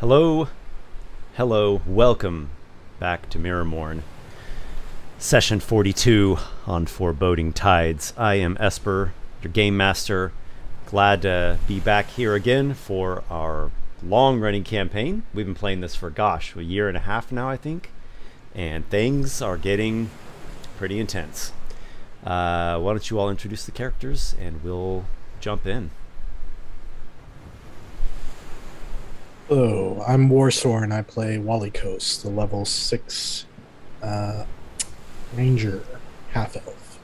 Hello, welcome back to MIRRORMOURN, session 42 on Foreboding Tides. I am Esper, your game master. Glad to be back here again for our long-running campaign. We've been playing this for, a year and a half now, I think, and things are getting pretty intense. Why don't you all introduce the characters, and we'll jump in. Hello, I'm Warsor and I play Walykos, the level 6 ranger half-elf.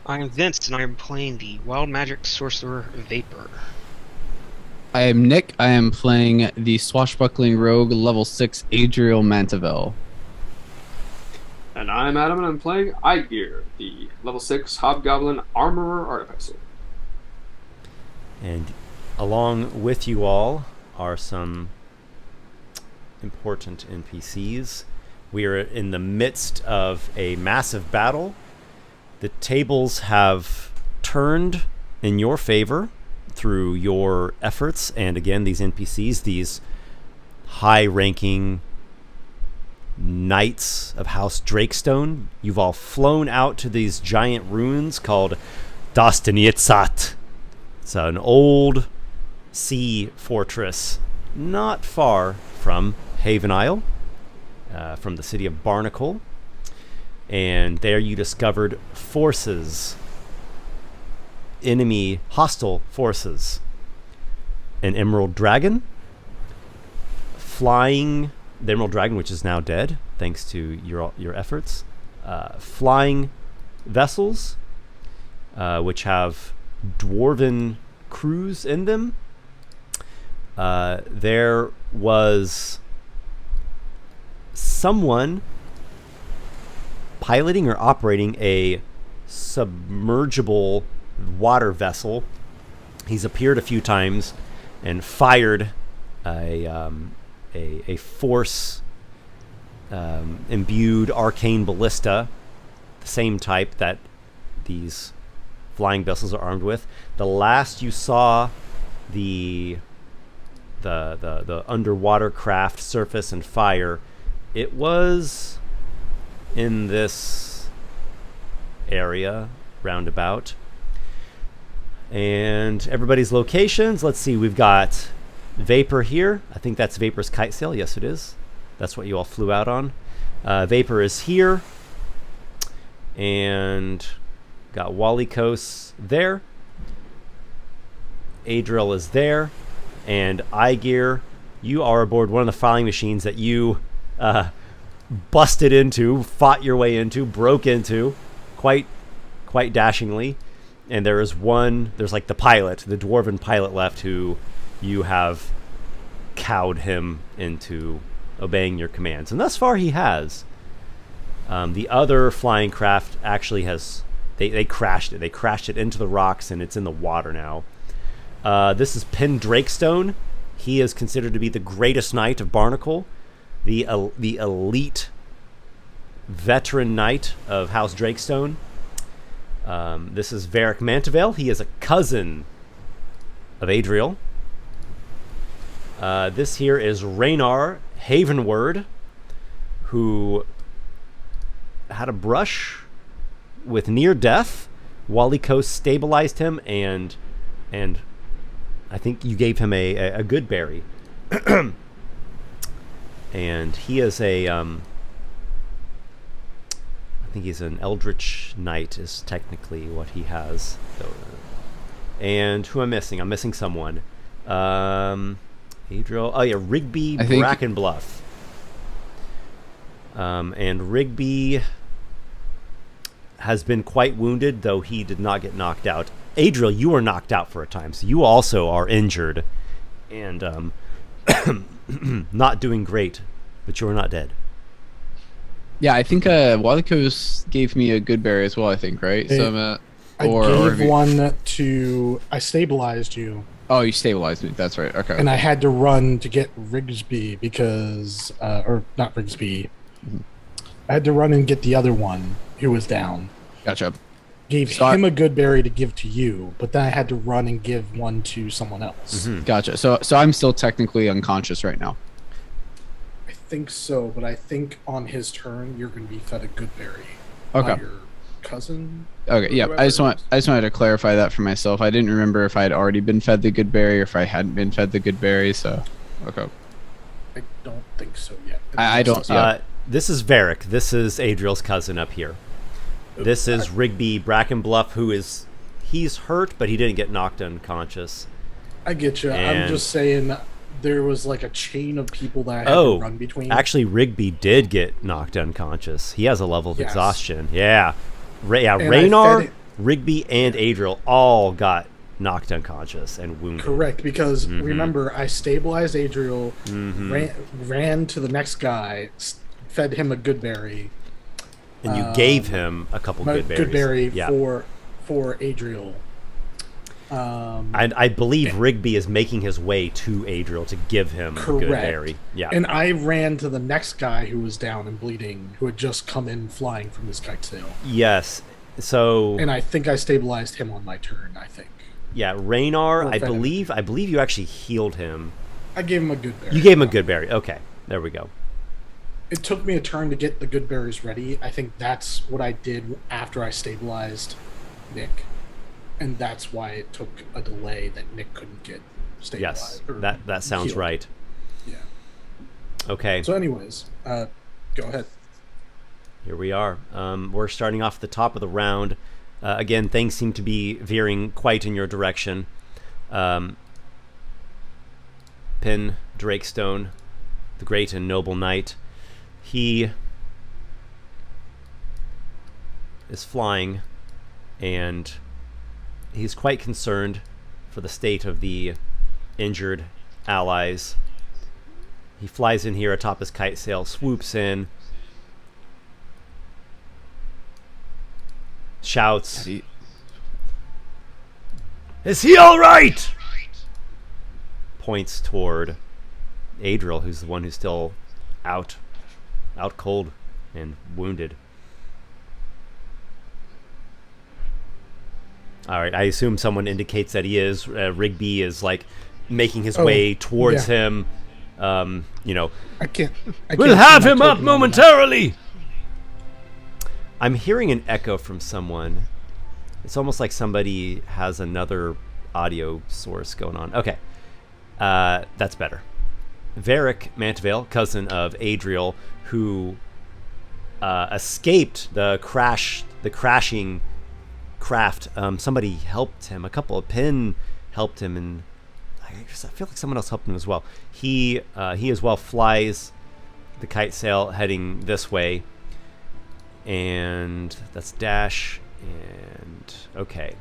I'm Vince and I'm playing the Wild Magic Sorcerer Vapor. I am Nick. I am playing the Swashbuckling Rogue level 6 Adriel Mantevel. And I'm Adam and I'm playing Aygir, the level 6 Hobgoblin Armorer Artificer. And along with you all are some important NPCs. We are in the midst of a massive battle. The tables have turned in your favor through your efforts. And again, these NPCs, these high-ranking knights of House Drakestone, you've all flown out to these giant ruins called Dostanietsat. It's an old sea fortress not far from Haven Isle, from the city of Barnacle. And there you discovered forces, enemy hostile forces. An emerald dragon flying, the emerald dragon, which is now dead thanks to your efforts, flying vessels which have dwarven crews in them. There was someone piloting or operating a submergible water vessel. He's appeared a few times and fired a force imbued arcane ballista, the same type that these flying vessels are armed with. The last you saw the underwater craft surface and fire, it was in this area roundabout. And everybody's locations, let's see, we've got Vapor here. I think that's Vapor's kite sail. Yes, it is. That's what you all flew out on. Vapor is here. And got Walykos there. Adriel is there. And Aygir, you are aboard one of the flying machines that you busted into, fought your way into, broke into, quite dashingly. And there's like the pilot, the dwarven pilot left, who you have cowed him into obeying your commands. And thus far he has. The other flying craft actually has, they crashed it. They crashed it into the rocks and it's in the water now. This is Penn Drakestone. He is considered to be the greatest knight of Barnacle, the elite veteran knight of House Drakestone. This is Varric Mantevel. He is a cousin of Adriel. This here is Raynar Havenward, who had a brush with near death. Walykos stabilized him and I think you gave him a good berry. And he is I think he's an Eldritch Knight is technically what he has. So, and who am I missing? I'm missing someone. Adriel. Oh yeah, Rigby Brackenbluff. And Rigby has been quite wounded, though he did not get knocked out. Adriel, you were knocked out for a time, so you also are injured and not doing great, but you are not dead. Yeah, I think Walykos gave me a good berry as well, I think, right? I stabilized you. Oh, you stabilized me. That's right. Okay. And I had to run to get Rigsby because, or not Rigsby. I had to run and get the other one who was down. Gotcha. gave So him a good berry to give to you, but then I had to run and give one to someone else. Gotcha. So I'm still technically unconscious right now. I think so, but I think on his turn you're going to be fed a good berry. Okay. By your cousin. Okay. Yeah. I just wanted to clarify that for myself. I didn't remember if I had already been fed the good berry or if I hadn't been fed the good berry. So, okay. I don't think so yet. I don't. Yeah. This is Varric. This is Adriel's cousin up here. This is Rigby Brackenbluff, he's hurt, but he didn't get knocked unconscious. I get you. And I'm just saying there was like a chain of people that I had to run between. Actually, Rigby did get knocked unconscious. He has a level of exhaustion. Yeah. And Raynar, Rigby, and Adriel all got knocked unconscious and wounded. Correct, because remember, I stabilized Adriel, ran to the next guy, fed him a good berry. And you gave him a couple good berries. Good berry for Adriel. And I believe Rigby is making his way to Adriel to give him a good berry. Yeah. And I ran to the next guy who was down and bleeding, who had just come in flying from his kite sail. Yes. So. And I think I stabilized him on my turn. I think. Yeah, Raynar. I believe you actually healed him. I gave him a good berry. You gave him a good berry. Okay, there we go. It took me a turn to get the good berries ready. I think that's what I did after I stabilized Nick. And that's why it took a delay that Nick couldn't get stabilized. Yes, that sounds healed. right. Yeah. Okay. So anyways, go ahead. Here we are. We're starting off at the top of the round. Again, things seem to be veering quite in your direction. Pin Drakestone, the great and noble knight. He is flying, and he's quite concerned for the state of the injured allies. He flies in here atop his kite sail, swoops in, shouts, "Is he all right?" Points toward Adriel, who's the one who's still out cold and wounded. All right, I assume someone indicates that he is. Rigby is like making his way towards him. I can't. We'll have him up momentarily. I'm hearing an echo from someone. It's almost like somebody has another audio source going on. Okay, that's better. Varric Mantvale, cousin of Adriel, who escaped the crashing craft. Somebody helped him. A couple of Pin helped him, and I feel like someone else helped him as well. He as well flies the kite sail heading this way, and that's dash. And okay,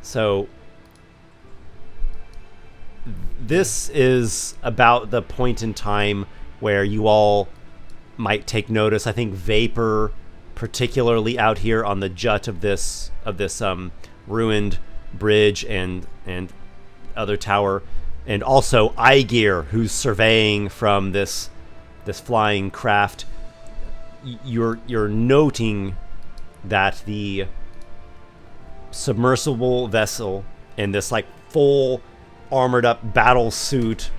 so this is about the point in time where you all might take notice. I think Vapor, particularly out here on the jut of this ruined bridge and other tower, and also Aygir, who's surveying from this flying craft. You're noting that the submersible vessel in this like full armored up battle suit,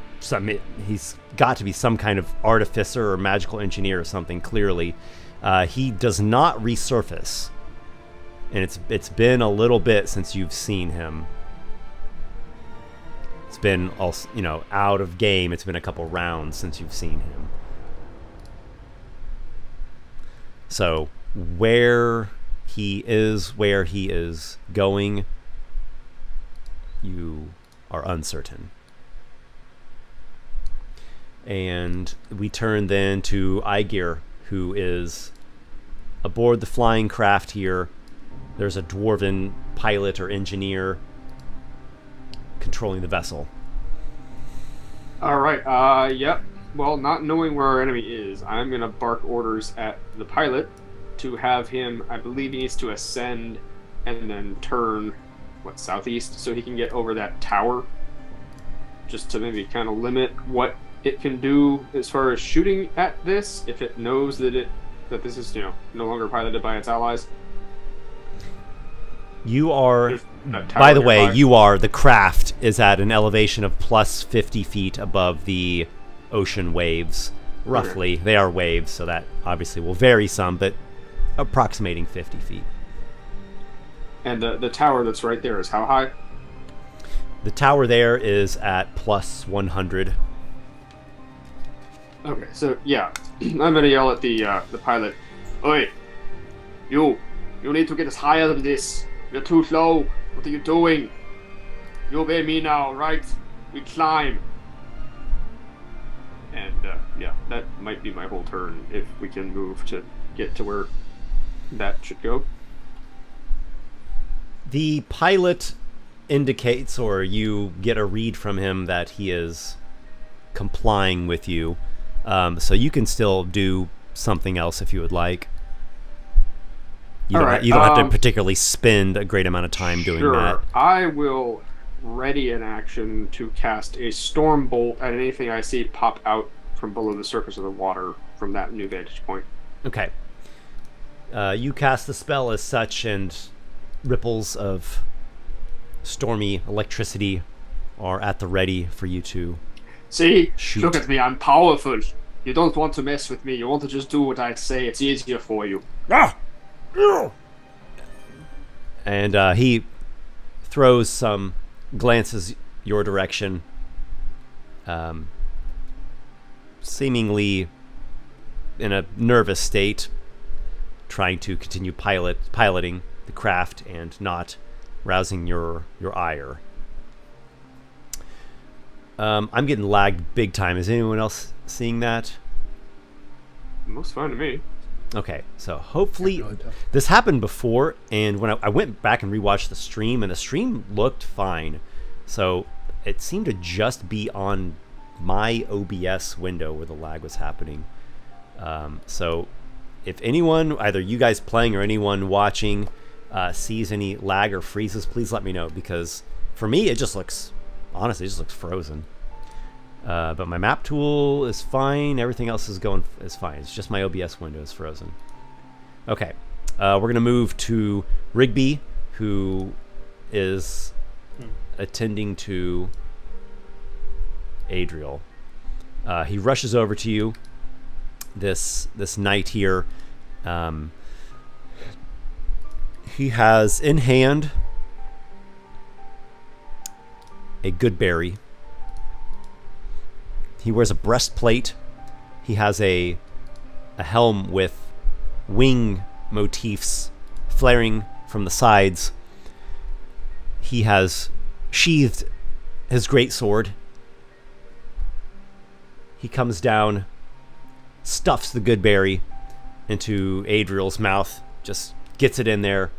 he's got to be some kind of artificer or magical engineer or something, clearly. He does not resurface, and it's been a little bit since you've seen him. It's been out of game. It's been a couple rounds since you've seen him. So where he is going, you are uncertain. And we turn then to Aygir, who is aboard the flying craft here. There's a dwarven pilot or engineer controlling the vessel. All right. Yep. Well, not knowing where our enemy is, I'm gonna bark orders at the pilot to have him. I believe he needs to ascend and then turn southeast so he can get over that tower, just to maybe kind of limit what it can do as far as shooting at this, if it knows that this is no longer piloted by its allies. You are, There's that tower by the way, nearby. the craft is at an elevation of plus 50 feet above the ocean waves. Roughly. They are waves, so that obviously will vary some, but approximating 50 feet. And the tower that's right there is how high? The tower there is at plus 100. Okay, so yeah, I'm gonna yell at the pilot. Oi, you need to get us higher than this. You're too low. What are you doing? You obey me now, right? We climb. And yeah, that might be my whole turn if we can move to get to where that should go. The pilot indicates, or you get a read from him, that he is complying with you. So you can still do something else if you would like. You don't have to particularly spend a great amount of time doing that. I will ready in action to cast a storm bolt at anything I see pop out from below the surface of the water from that new vantage point. Okay. You cast the spell as such, and ripples of stormy electricity are at the ready for you to See? shoot. Look at me, I'm powerful. You don't want to mess with me. You want to just do what I say. It's easier for you. And he throws some glances your direction, seemingly in a nervous state, trying to continue piloting the craft and not rousing your ire. I'm getting lagged big time. Is anyone else seeing that? Most fine to me. Okay, so hopefully Can't really tell. this happened before, and when I went back and rewatched the stream, and the stream looked fine. So it seemed to just be on my OBS window where the lag was happening. So if anyone, either you guys playing or anyone watching, sees any lag or freezes, please let me know, because for me it just looks, honestly, it just looks frozen. But my map tool is fine. Everything else is fine. It's just my OBS window is frozen. Okay, we're gonna move to Rigby, who is attending to Adriel. He rushes over to you. This knight here. He has in hand a good berry. He wears a breastplate. He has a helm with wing motifs flaring from the sides. He has sheathed his greatsword. He comes down, stuffs the good berry into Adriel's mouth, just gets it in there.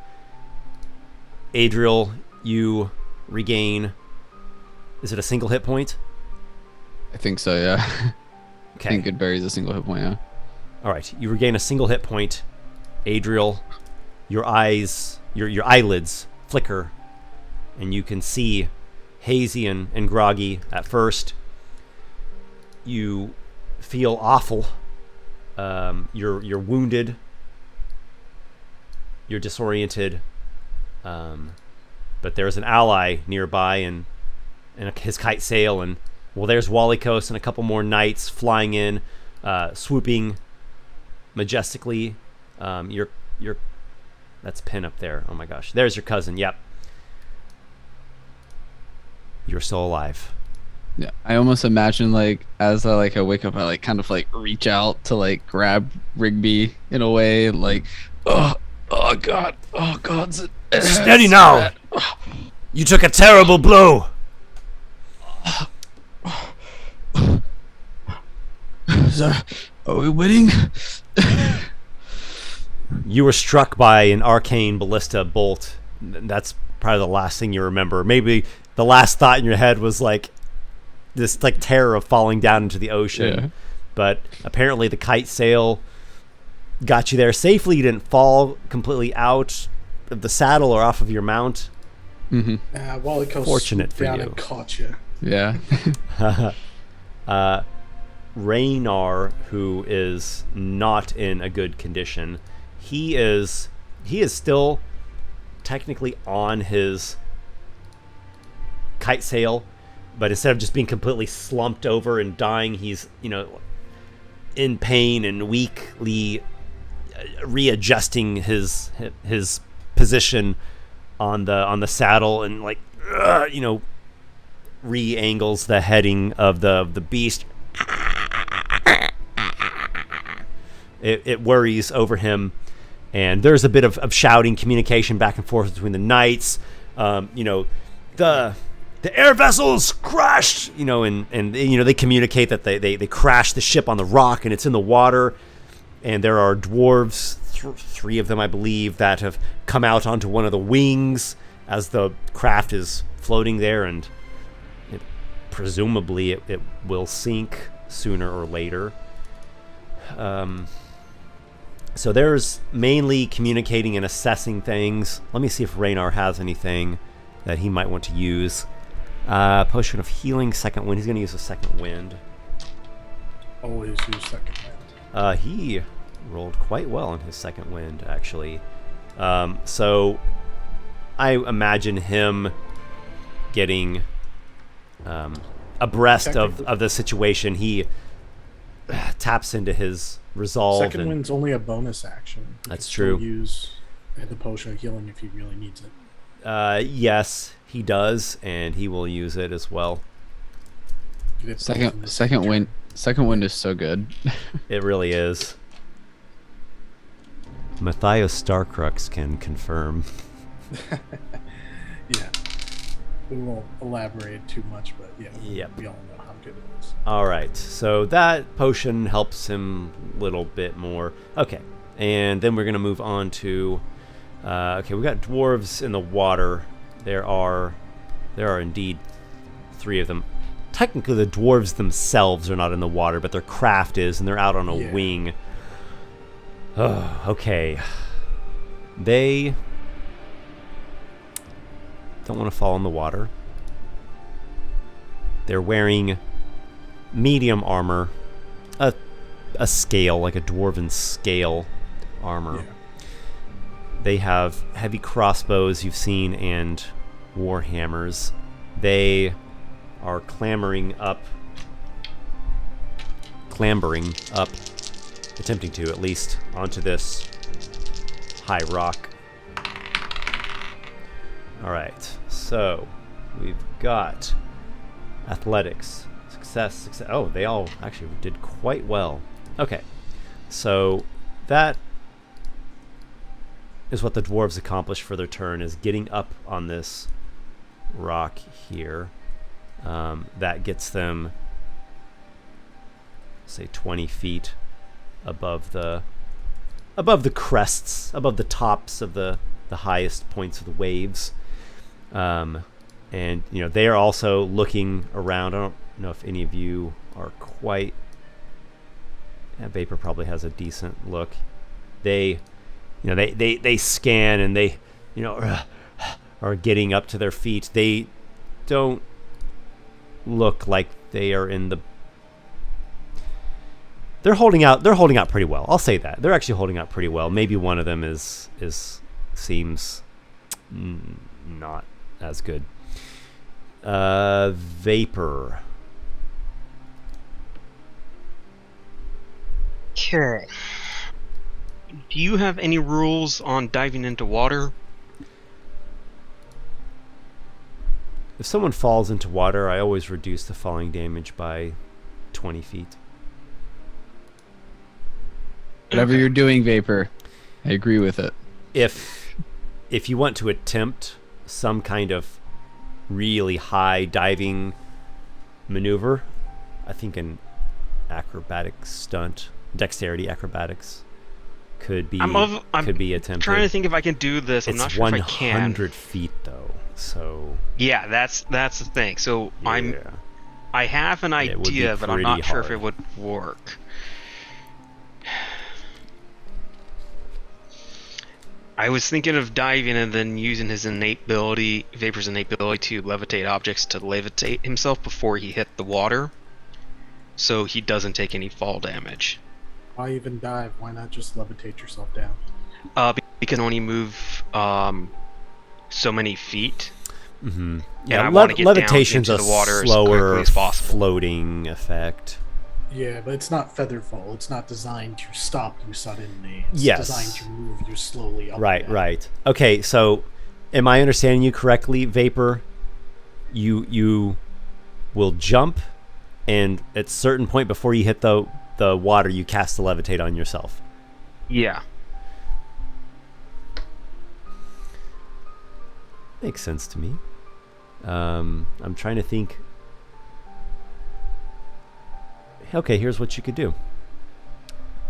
Adriel, you regain, is it a single hit point? I think so, yeah. Okay. I think good berry's a single hit point, yeah. All right, you regain a single hit point. Adriel, your eyes, your eyelids flicker, and you can see hazy and groggy at first. You feel awful. You're wounded. You're disoriented. But there's an ally nearby, and his kite sail, and well, there's Walykos and a couple more knights flying in, swooping majestically. That's Pin up there. Oh my gosh, there's your cousin. Yep, you're still alive. Yeah, I almost imagine like as I wake up, I kind of reach out to grab Rigby in a way, oh god, Steady now. You took a terrible blow. Are we winning? You were struck by an arcane ballista bolt. That's probably the last thing you remember. Maybe the last thought in your head was this terror of falling down into the ocean. Yeah. But apparently the kite sail got you there safely. You didn't fall completely out of the saddle or off of your mount. Mm-hmm. Walykos Fortunate swooped for down you. and caught you. Yeah. Raynar, who is not in a good condition, he is still technically on his kite sail, but instead of just being completely slumped over and dying, he's, in pain and weakly readjusting his position on the saddle, and re-angles the heading of the beast. It worries over him, and there's a bit of shouting, communication back and forth between the knights. The air vessels crashed, and they communicate that they crashed the ship on the rock and it's in the water, and there are dwarves, three of them I believe, that have come out onto one of the wings as the craft is floating there, and presumably it will sink sooner or later. So there's mainly communicating and assessing things. Let me see if Raynar has anything that he might want to use. Potion of healing, second wind. He's going to use a second wind. Always use second wind. He rolled quite well on his second wind, actually. So I imagine him getting abreast of the situation. He taps into his resolve. Second wind's only a bonus action. That's true. Use the potion of healing if he really needs it. Yes, he does, and he will use it as well. Second wind is so good. It really is. Matthias Starcrux can confirm. Yeah. We won't elaborate too much, but Yep. we all know how good it is. All right, so that potion helps him a little bit more. Okay, and then we're going to move on to... okay, we got dwarves in the water. There are indeed three of them. Technically, the dwarves themselves are not in the water, but their craft is, and they're out on a wing. Oh, okay. They don't want to fall in the water. They're wearing medium armor, a scale, like a dwarven scale armor. Yeah. They have heavy crossbows you've seen and war hammers. They are clambering up, attempting to at least, onto this high rock. All right, so we've got athletics, success. Oh, they all actually did quite well. Okay, so that is what the dwarves accomplish for their turn, is getting up on this rock here. That gets them, say, 20 feet above the crests, above the tops of the highest points of the waves. And they are also looking around. I don't know if any of you are quite... Vapor probably has a decent look. They scan, and they are getting up to their feet. They don't look like they are in the... They're holding out pretty well. I'll say that. They're actually holding out pretty well. Maybe one of them seems not as good. Vapor. Okay. Do you have any rules on diving into water? If someone falls into water, I always reduce the falling damage by 20 feet. Whatever you're doing, Vapor, I agree with it. If you want to attempt some kind of really high diving maneuver, I think an acrobatic stunt, dexterity acrobatics, could be attempted. I'm trying to think if I can do this. I'm not sure if I can. It's 100 feet though, so yeah, that's the thing. So yeah. I have an idea, but I'm not sure if it would work. I was thinking of diving and then using his Vapor's innate ability to levitate objects to levitate himself before he hit the water, so he doesn't take any fall damage. Why even dive? Why not just levitate yourself down? Because when you move so many feet. Mm-hmm. And I want to get levitation's down into the water a as slower quickly as possible. floating effect. Yeah, but it's not featherfall. It's not designed to stop you suddenly. It's Yes. designed to move you slowly up. Right, and down. right. Okay, so am I understanding you correctly, Vapor? You will jump, and at a certain point before you hit the water, you cast the levitate on yourself. Yeah. Makes sense to me. I'm trying to think. Okay, here's what you could do.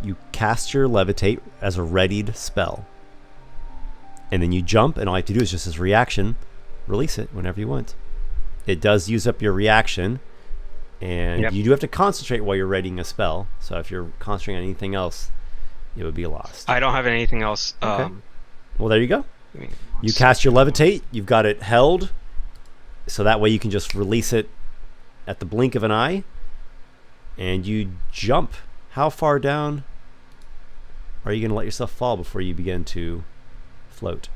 You cast your levitate as a readied spell. And then you jump, and all you have to do is just as reaction, release it whenever you want. It does use up your reaction, and Yep. you do have to concentrate while you're readying a spell. So if you're concentrating on anything else, it would be lost. I don't have anything else. Okay. Well, there you go. I mean, You cast your levitate. You've got it held, so that way you can just release it at the blink of an eye, and you jump. How far down are you going to let yourself fall before you begin to float?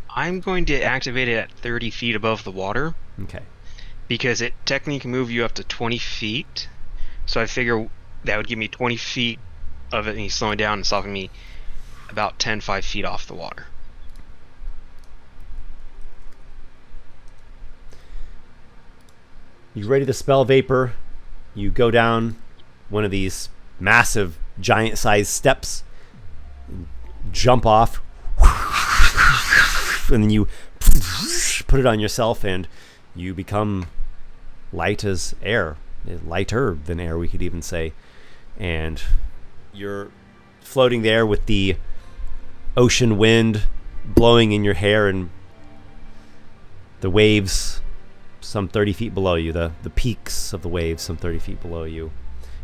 I'm going to activate it at 30 feet above the water Okay. because it technically can move you up to 20 feet. So I figure that would give me 20 feet of it, and he's slowing down and stopping me about 5 feet off the water. You ready to spell Vapor? You go down one of these massive, giant-sized steps, jump off, and then you put it on yourself, and you become light as air, lighter than air, we could even say. And you're floating there with the ocean wind blowing in your hair, and the waves some 30 feet below you, the peaks of the waves some 30 feet below you,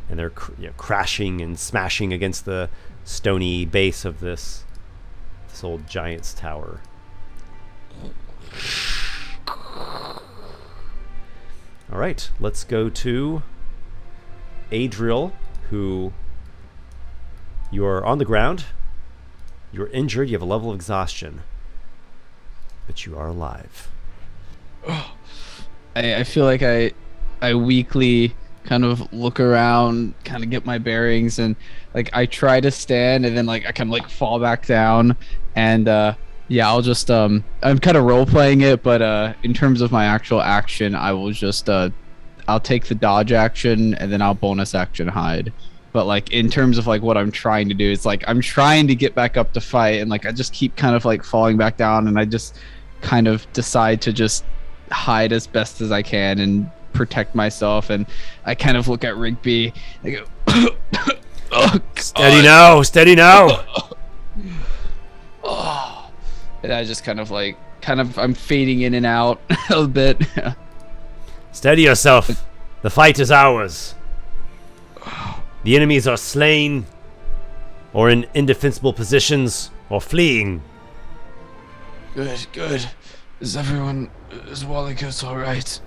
and they're crashing and smashing against the stony base of this old giant's tower. All right, let's go to Adriel, who you are on the ground. You're injured. You have a level of exhaustion, but you are alive. I feel like I weakly kind of look around, kind of get my bearings, and like I try to stand, and then like I kind of like fall back down, and yeah, I'll just I'm kind of role playing it, but in terms of my actual action, I will just I'll take the dodge action, and then I'll bonus action hide. But like in terms of like what I'm trying to do, it's like I'm trying to get back up to fight, and like I just keep kind of like falling back down, and I just kind of decide to just hide as best as I can and protect myself. And I kind of look at Rigby. I go, oh, Steady now, steady now. Oh. And I just kind of I'm fading in and out a bit. Steady yourself. The fight is ours. The enemies are slain, or in indefensible positions, or fleeing. Good. Is Walykos all right?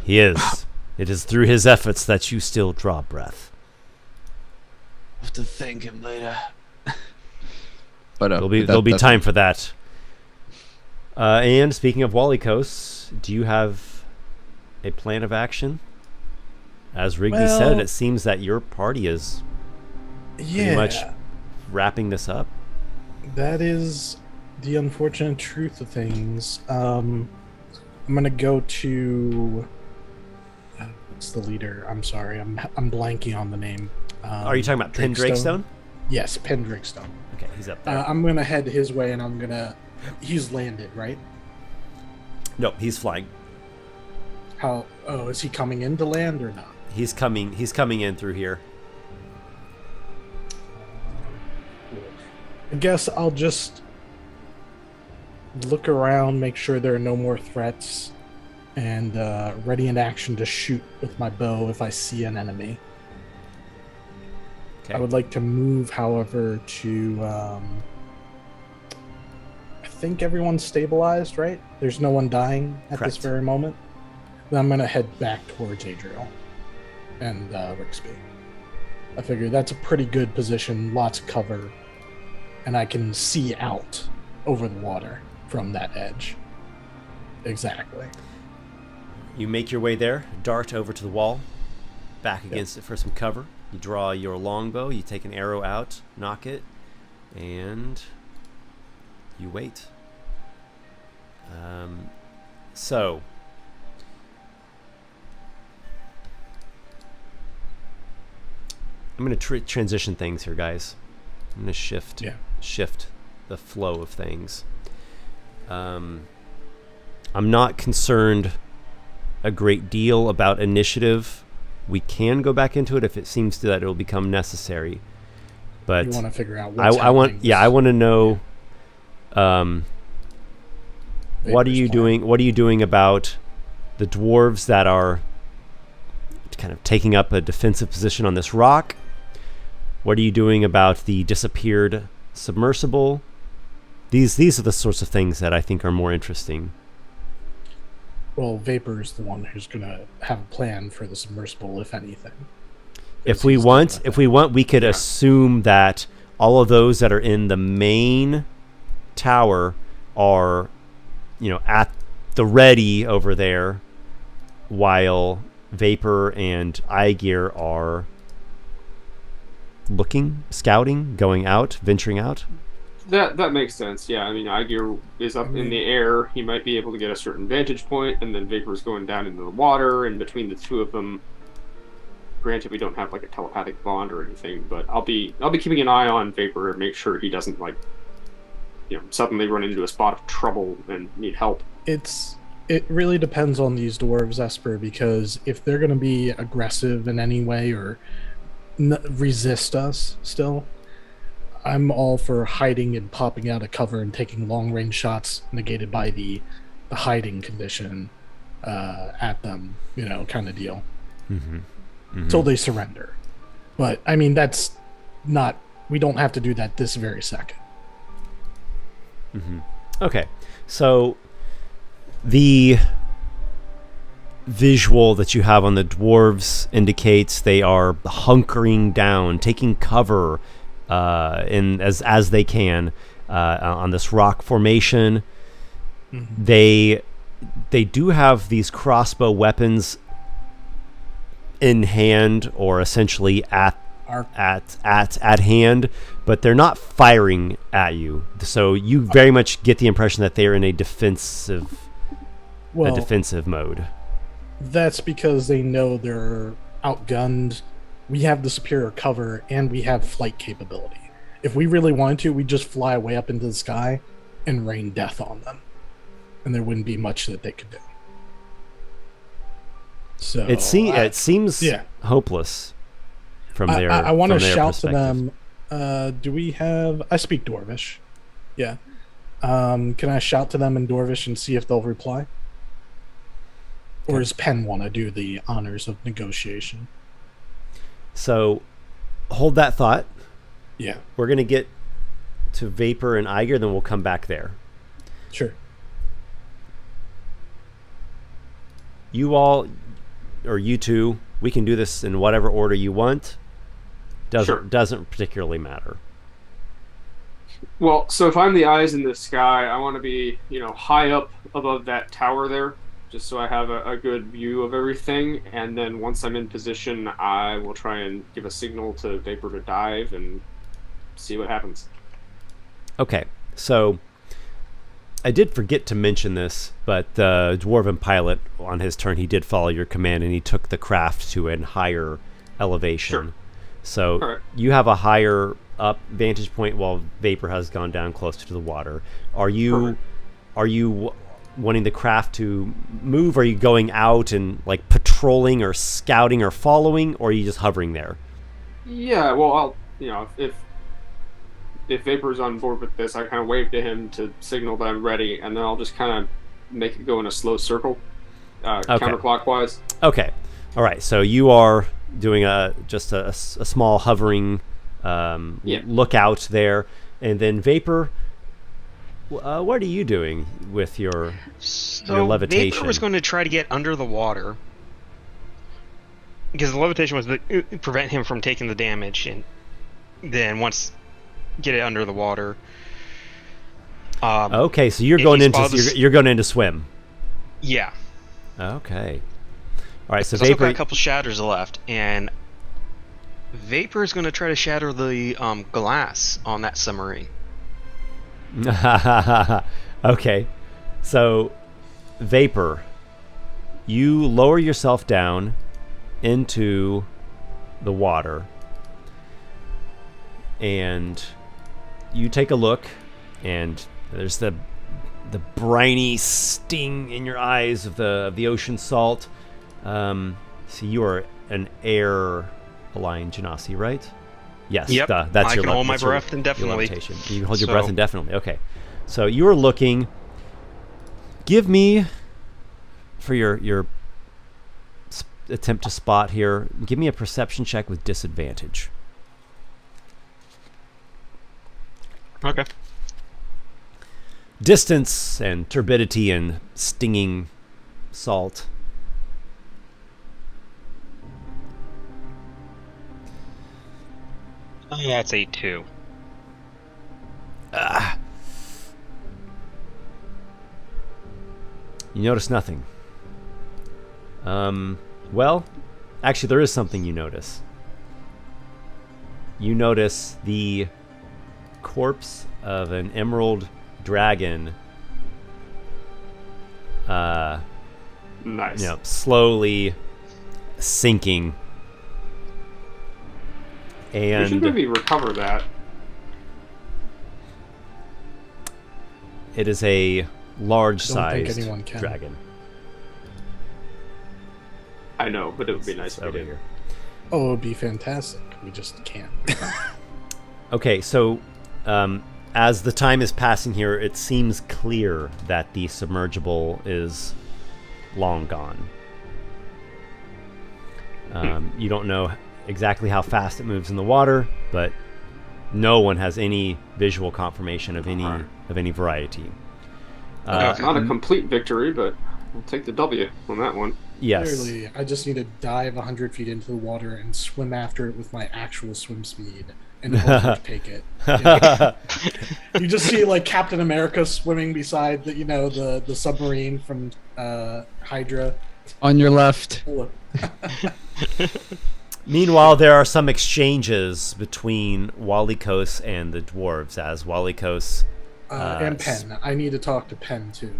He is. It is through his efforts that you still draw breath. I'll have to thank him later. But There'll be time for that. And speaking of Walykos, do you have a plan of action? As Rigby said, it seems that your party is pretty much wrapping this up. That is the unfortunate truth of things. I'm gonna go to what's the leader? I'm sorry, I'm blanking on the name. Are you talking about Pendrakestone? Yes, Pendrakestone. Okay, he's up there. I'm gonna head his way, and he's landed, right? No, he's flying. How? Oh, is he coming in to land or not? He's coming in through here. I guess I'll just look around, make sure there are no more threats, and ready in action to shoot with my bow if I see an enemy. Okay. I would like to move, however, to... I think everyone's stabilized, right? There's no one dying at Correct. this very moment. Then I'm going to head back towards Adriel and Rixby. I figure that's a pretty good position, lots of cover, and I can see out over the water from that edge. Exactly. You make your way there, dart over to the wall, back against it for some cover. You draw your longbow, you take an arrow out, knock it, and you wait. So, I'm going to transition things here, guys. I'm going to shift the flow of things. I'm not concerned a great deal about initiative. We can go back into it if it seems that it will become necessary. But you want to figure out what's I want to know. What are you doing? What are you doing about the dwarves that are kind of taking up a defensive position on this rock? What are you doing about the disappeared submersible? These are the sorts of things that I think are more interesting. Well, Vapor's the one who's going to have a plan for the submersible, if anything. If we want, we could assume that all of those that are in the main tower are, at the ready over there, while Vapor and Aygir are looking, scouting, going out, venturing out. That makes sense. Yeah, I mean, Aygir is up in the air. He might be able to get a certain vantage point, and then Vapor's going down into the water, and between the two of them, granted, we don't have like a telepathic bond or anything, but I'll be keeping an eye on Vapor and make sure he doesn't suddenly run into a spot of trouble and need help. It really depends on these dwarves, Esper, because if they're going to be aggressive in any way or resist us still, I'm all for hiding and popping out of cover and taking long-range shots negated by the hiding condition at them, kind of deal. Mm-hmm. Mm-hmm. Until they surrender. But, I mean, that's not... We don't have to do that this very second. Mm-hmm. Okay, so the visual that you have on the dwarves indicates they are hunkering down, taking cover as they can on this rock formation. Mm-hmm. They do have these crossbow weapons in hand, or essentially at hand, but they're not firing at you. So you very much get the impression that they're in a defensive mode. That's because they know they're outgunned. We have the superior cover, and we have flight capability. If we really wanted to, we'd just fly way up into the sky and rain death on them, and there wouldn't be much that they could do. So it seems hopeless from their. I want to shout to them. Do we have? I speak Dwarvish. Yeah. Can I shout to them in Dwarvish and see if they'll reply? Or does Penn want to do the honors of negotiation? So, hold that thought. Yeah. We're gonna get to Vapor and Aygir, then we'll come back there. Sure. You all, or you two, we can do this in whatever order you want. Doesn't particularly matter. Well, so if I'm the eyes in the sky, I want to be, high up above that tower there, just so I have a good view of everything. And then once I'm in position, I will try and give a signal to Vapor to dive and see what happens. Okay, so I did forget to mention this, but the dwarven pilot, on his turn, he did follow your command, and he took the craft to a higher elevation. Sure. So right. You have a higher up vantage point while Vapor has gone down closer to the water. Are you wanting the craft to move? Are you going out and patrolling or scouting or following, or are you just hovering there? Yeah, well, if Vapor's on board with this, I kind of wave to him to signal that I'm ready, and then I'll just kind of make it go in a slow circle, counterclockwise. Okay. All right. So you are doing just a small hovering lookout there, and then Vapor. What are you doing with your levitation? Vapor was going to try to get under the water because the levitation was to prevent him from taking the damage, and then once get it under the water. Okay, so you're if going he into spots- you're going into swim. Yeah. Okay. All right, so There's also got Vapor. a couple shatters left, and Vapor is going to try to shatter the glass on that submarine. Okay, so Vapor, you lower yourself down into the water, and you take a look, and there's the briny sting in your eyes of the ocean salt. So you are an air-aligned Genasi, right? Yes. Yep. That's I your can hold my that's your- breath your indefinitely. levitation. You can hold your So- breath indefinitely. Okay. So you are looking. Give me, for your attempt to spot here, give me a perception check with disadvantage. Okay. Distance and turbidity and stinging salt. That's a 2. You notice nothing. Well, actually, there is something you notice. You notice the corpse of an emerald dragon, Nice. slowly sinking. We should And maybe recover that. it is a I don't think large-sized anyone can. dragon. I know, but it would be nice It's if we over did. here. Oh, it would be fantastic. We just can't. Okay, so as the time is passing here, it seems clear that the submergible is long gone. You don't know exactly how fast it moves in the water, but no one has any visual confirmation of any variety. It's not a complete victory, but we'll take the W on that one. Yes. Clearly, I just need to dive 100 feet into the water and swim after it with my actual swim speed and hopefully take it. You just see like Captain America swimming beside the submarine from Hydra. On your left. Meanwhile, there are some exchanges between Walykos and the dwarves, as Walykos... And Penn. I need to talk to Penn too.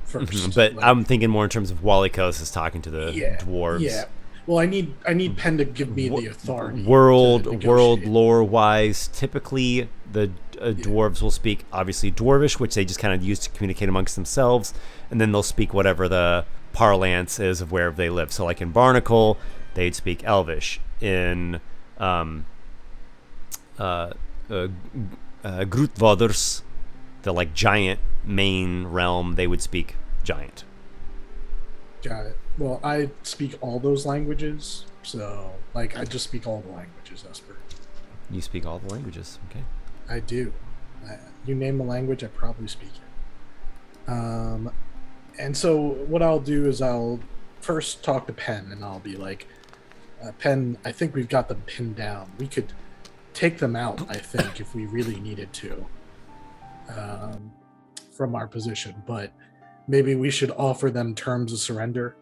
First, but like- I'm thinking more in terms of Walykos is talking to the dwarves. Yeah. Well, I need Penn to give me the authority. to World negotiate. lore wise, typically the dwarves will speak obviously dwarvish, which they just kind of use to communicate amongst themselves, and then they'll speak whatever the parlance is of wherever they live. So, like in Barnacle, they'd speak Elvish. In Grutvoders, the like giant main realm, they would speak giant. Got it. Well, I speak all those languages, so I just speak all the languages, Esper. You speak all the languages, okay? I do. You name a language, I probably speak it. And so what I'll do is I'll first talk to Penn, and I'll be like, Penn, I think we've got them pinned down. We could take them out, I think, if we really needed to, from our position. But maybe we should offer them terms of surrender.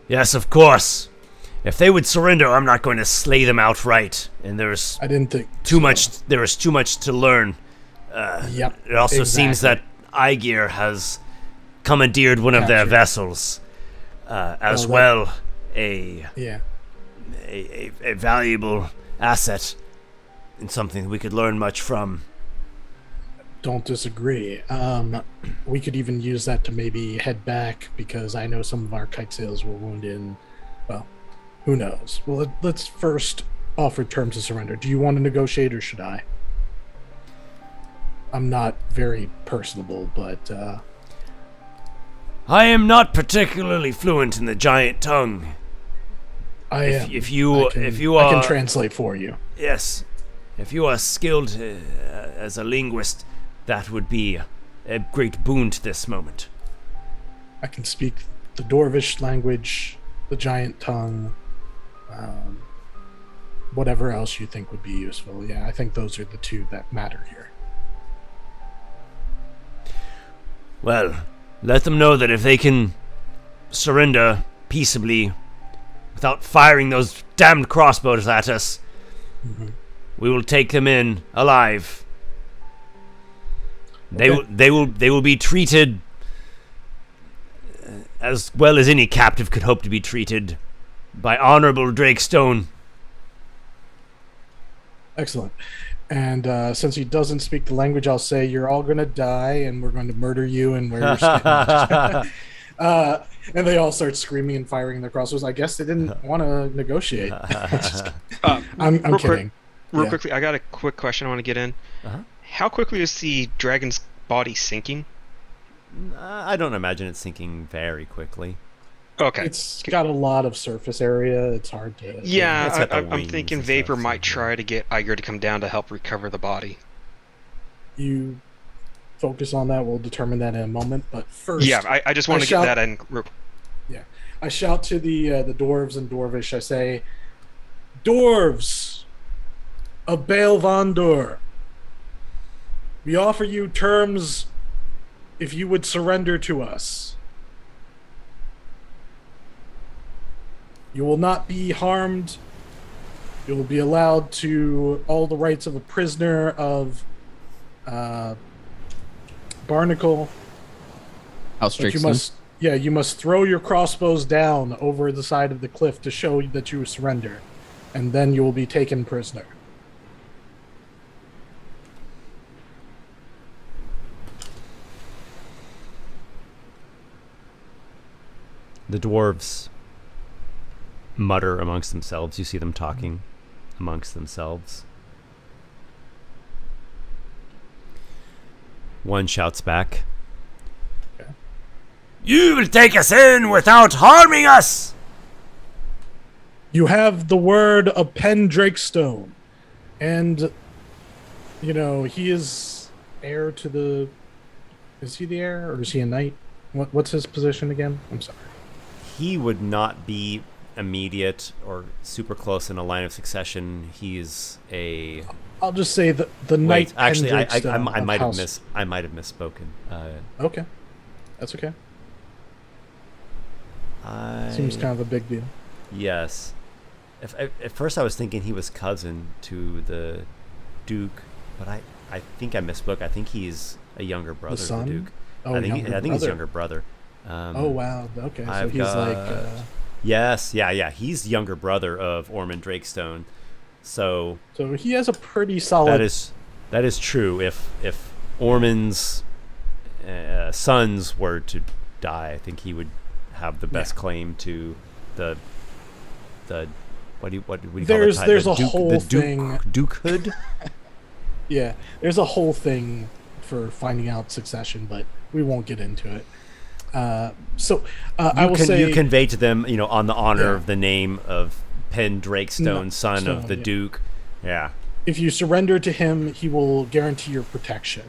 Yes, of course. If they would surrender, I'm not going to slay them outright. And there's I didn't think too much. There is too much to learn. Yep. It also seems that Aygir has commandeered one of their Captured. vessels, as Oh, that- well a Yeah. valuable asset and something we could learn much from. Don't disagree. We could even use that to maybe head back, because I know some of our kite sails were wounded. And, well, who knows? Well, let's first offer terms of surrender. Do you want to negotiate, or should I? I'm not very personable, but I am not particularly fluent in the giant tongue. I am. If you I are can translate for you. yes, if you are skilled as a linguist, that would be a great boon to this moment. I can speak the Dwarvish language, the giant tongue, whatever else you think would be useful. Yeah, I think those are the two that matter here. Well, let them know that if they can surrender peaceably without firing those damned crossbows at us, we will take them in alive. Okay. They will be treated as well as any captive could hope to be treated by honorable Drakestone. Excellent. And since he doesn't speak the language, I'll say you're all going to die, and we're going to murder you, and where you're standing. And they all start screaming and firing their crossbows. I guess they didn't want to negotiate. I'm kidding. Real quickly, I got a quick question I want to get in. How quickly is the dragon's body sinking? I don't imagine it sinking very quickly. Okay. It's got a lot of surface area. It's hard to... Yeah, got the I'm wings thinking and Vapor stuff, might so, try to get Aygir to come down to help recover the body. You focus on that. We'll determine that in a moment. But first... Yeah, I just want to get that in. Yeah. I shout to the dwarves in Dwarvish. I say, Dwarves of Baal Vandur, we offer you terms if you would surrender to us. You will not be harmed. You will be allowed to all the rights of a prisoner of Barnacle. House But you must throw your crossbows down over the side of the cliff to show that you surrender, and then you will be taken prisoner. The dwarves mutter amongst themselves. You see them talking amongst themselves. One shouts back, "You will take us in without harming us!" You have the word of Pen Drakestone, and he is heir to the... Is he the heir, or is he a knight? What's his position again? I'm sorry. He would not be immediate or super close in a line of succession. He's a... I'll just say the knight. Wait, actually, I Drakestone might of have I might have misspoken. Okay, that's okay. Seems kind of a big deal. Yes. At first I was thinking he was cousin to the Duke, but I think I misspoke. I think he's a younger brother of the Duke. Oh, I think he's younger brother. Oh wow. Okay, so I've he's got... Yes, yeah. He's younger brother of Ormond Drakestone. So he has a pretty solid... That is true. If Ormond's sons were to die, I think he would have the best claim to the what do you call it? There's a whole thing. Dukehood. Yeah, there's a whole thing for finding out succession, but we won't get into it. I will say you convey to them, on the honor of the name of Pen Drakestone, son of the Duke. Yeah. If you surrender to him, he will guarantee your protection.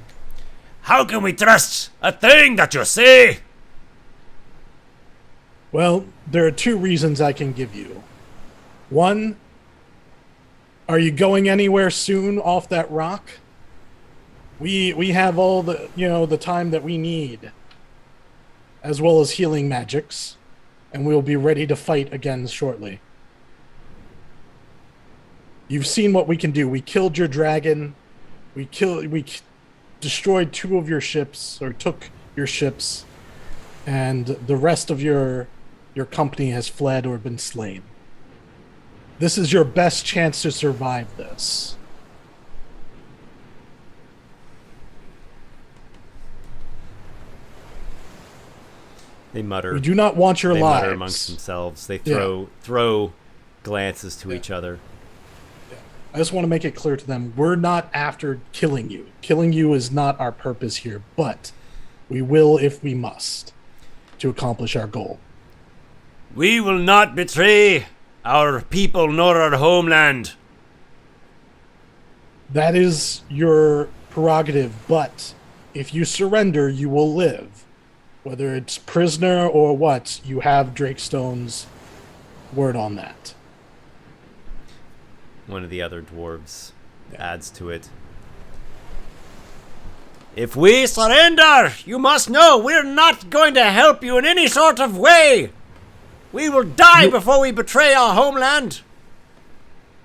How can we trust a thing that you say? Well, there are two reasons I can give you. One, are you going anywhere soon off that rock? We have all the time that we need, as well as healing magics, and we'll be ready to fight again shortly. You've seen what we can do. We killed your dragon. We destroyed two of your ships, or took your ships, and the rest of your company has fled or been slain. This is your best chance to survive this. They mutter. We do not want your lives. They mutter amongst themselves. They throw glances to each other. I just want to make it clear to them, we're not after killing you. Killing you is not our purpose here, but we will if we must to accomplish our goal. We will not betray our people nor our homeland. That is your prerogative, but if you surrender, you will live. Whether it's prisoner or what, you have Drakestone's word on that. One of the other dwarves adds to it. If we surrender, you must know we're not going to help you in any sort of way. We will die before we betray our homeland.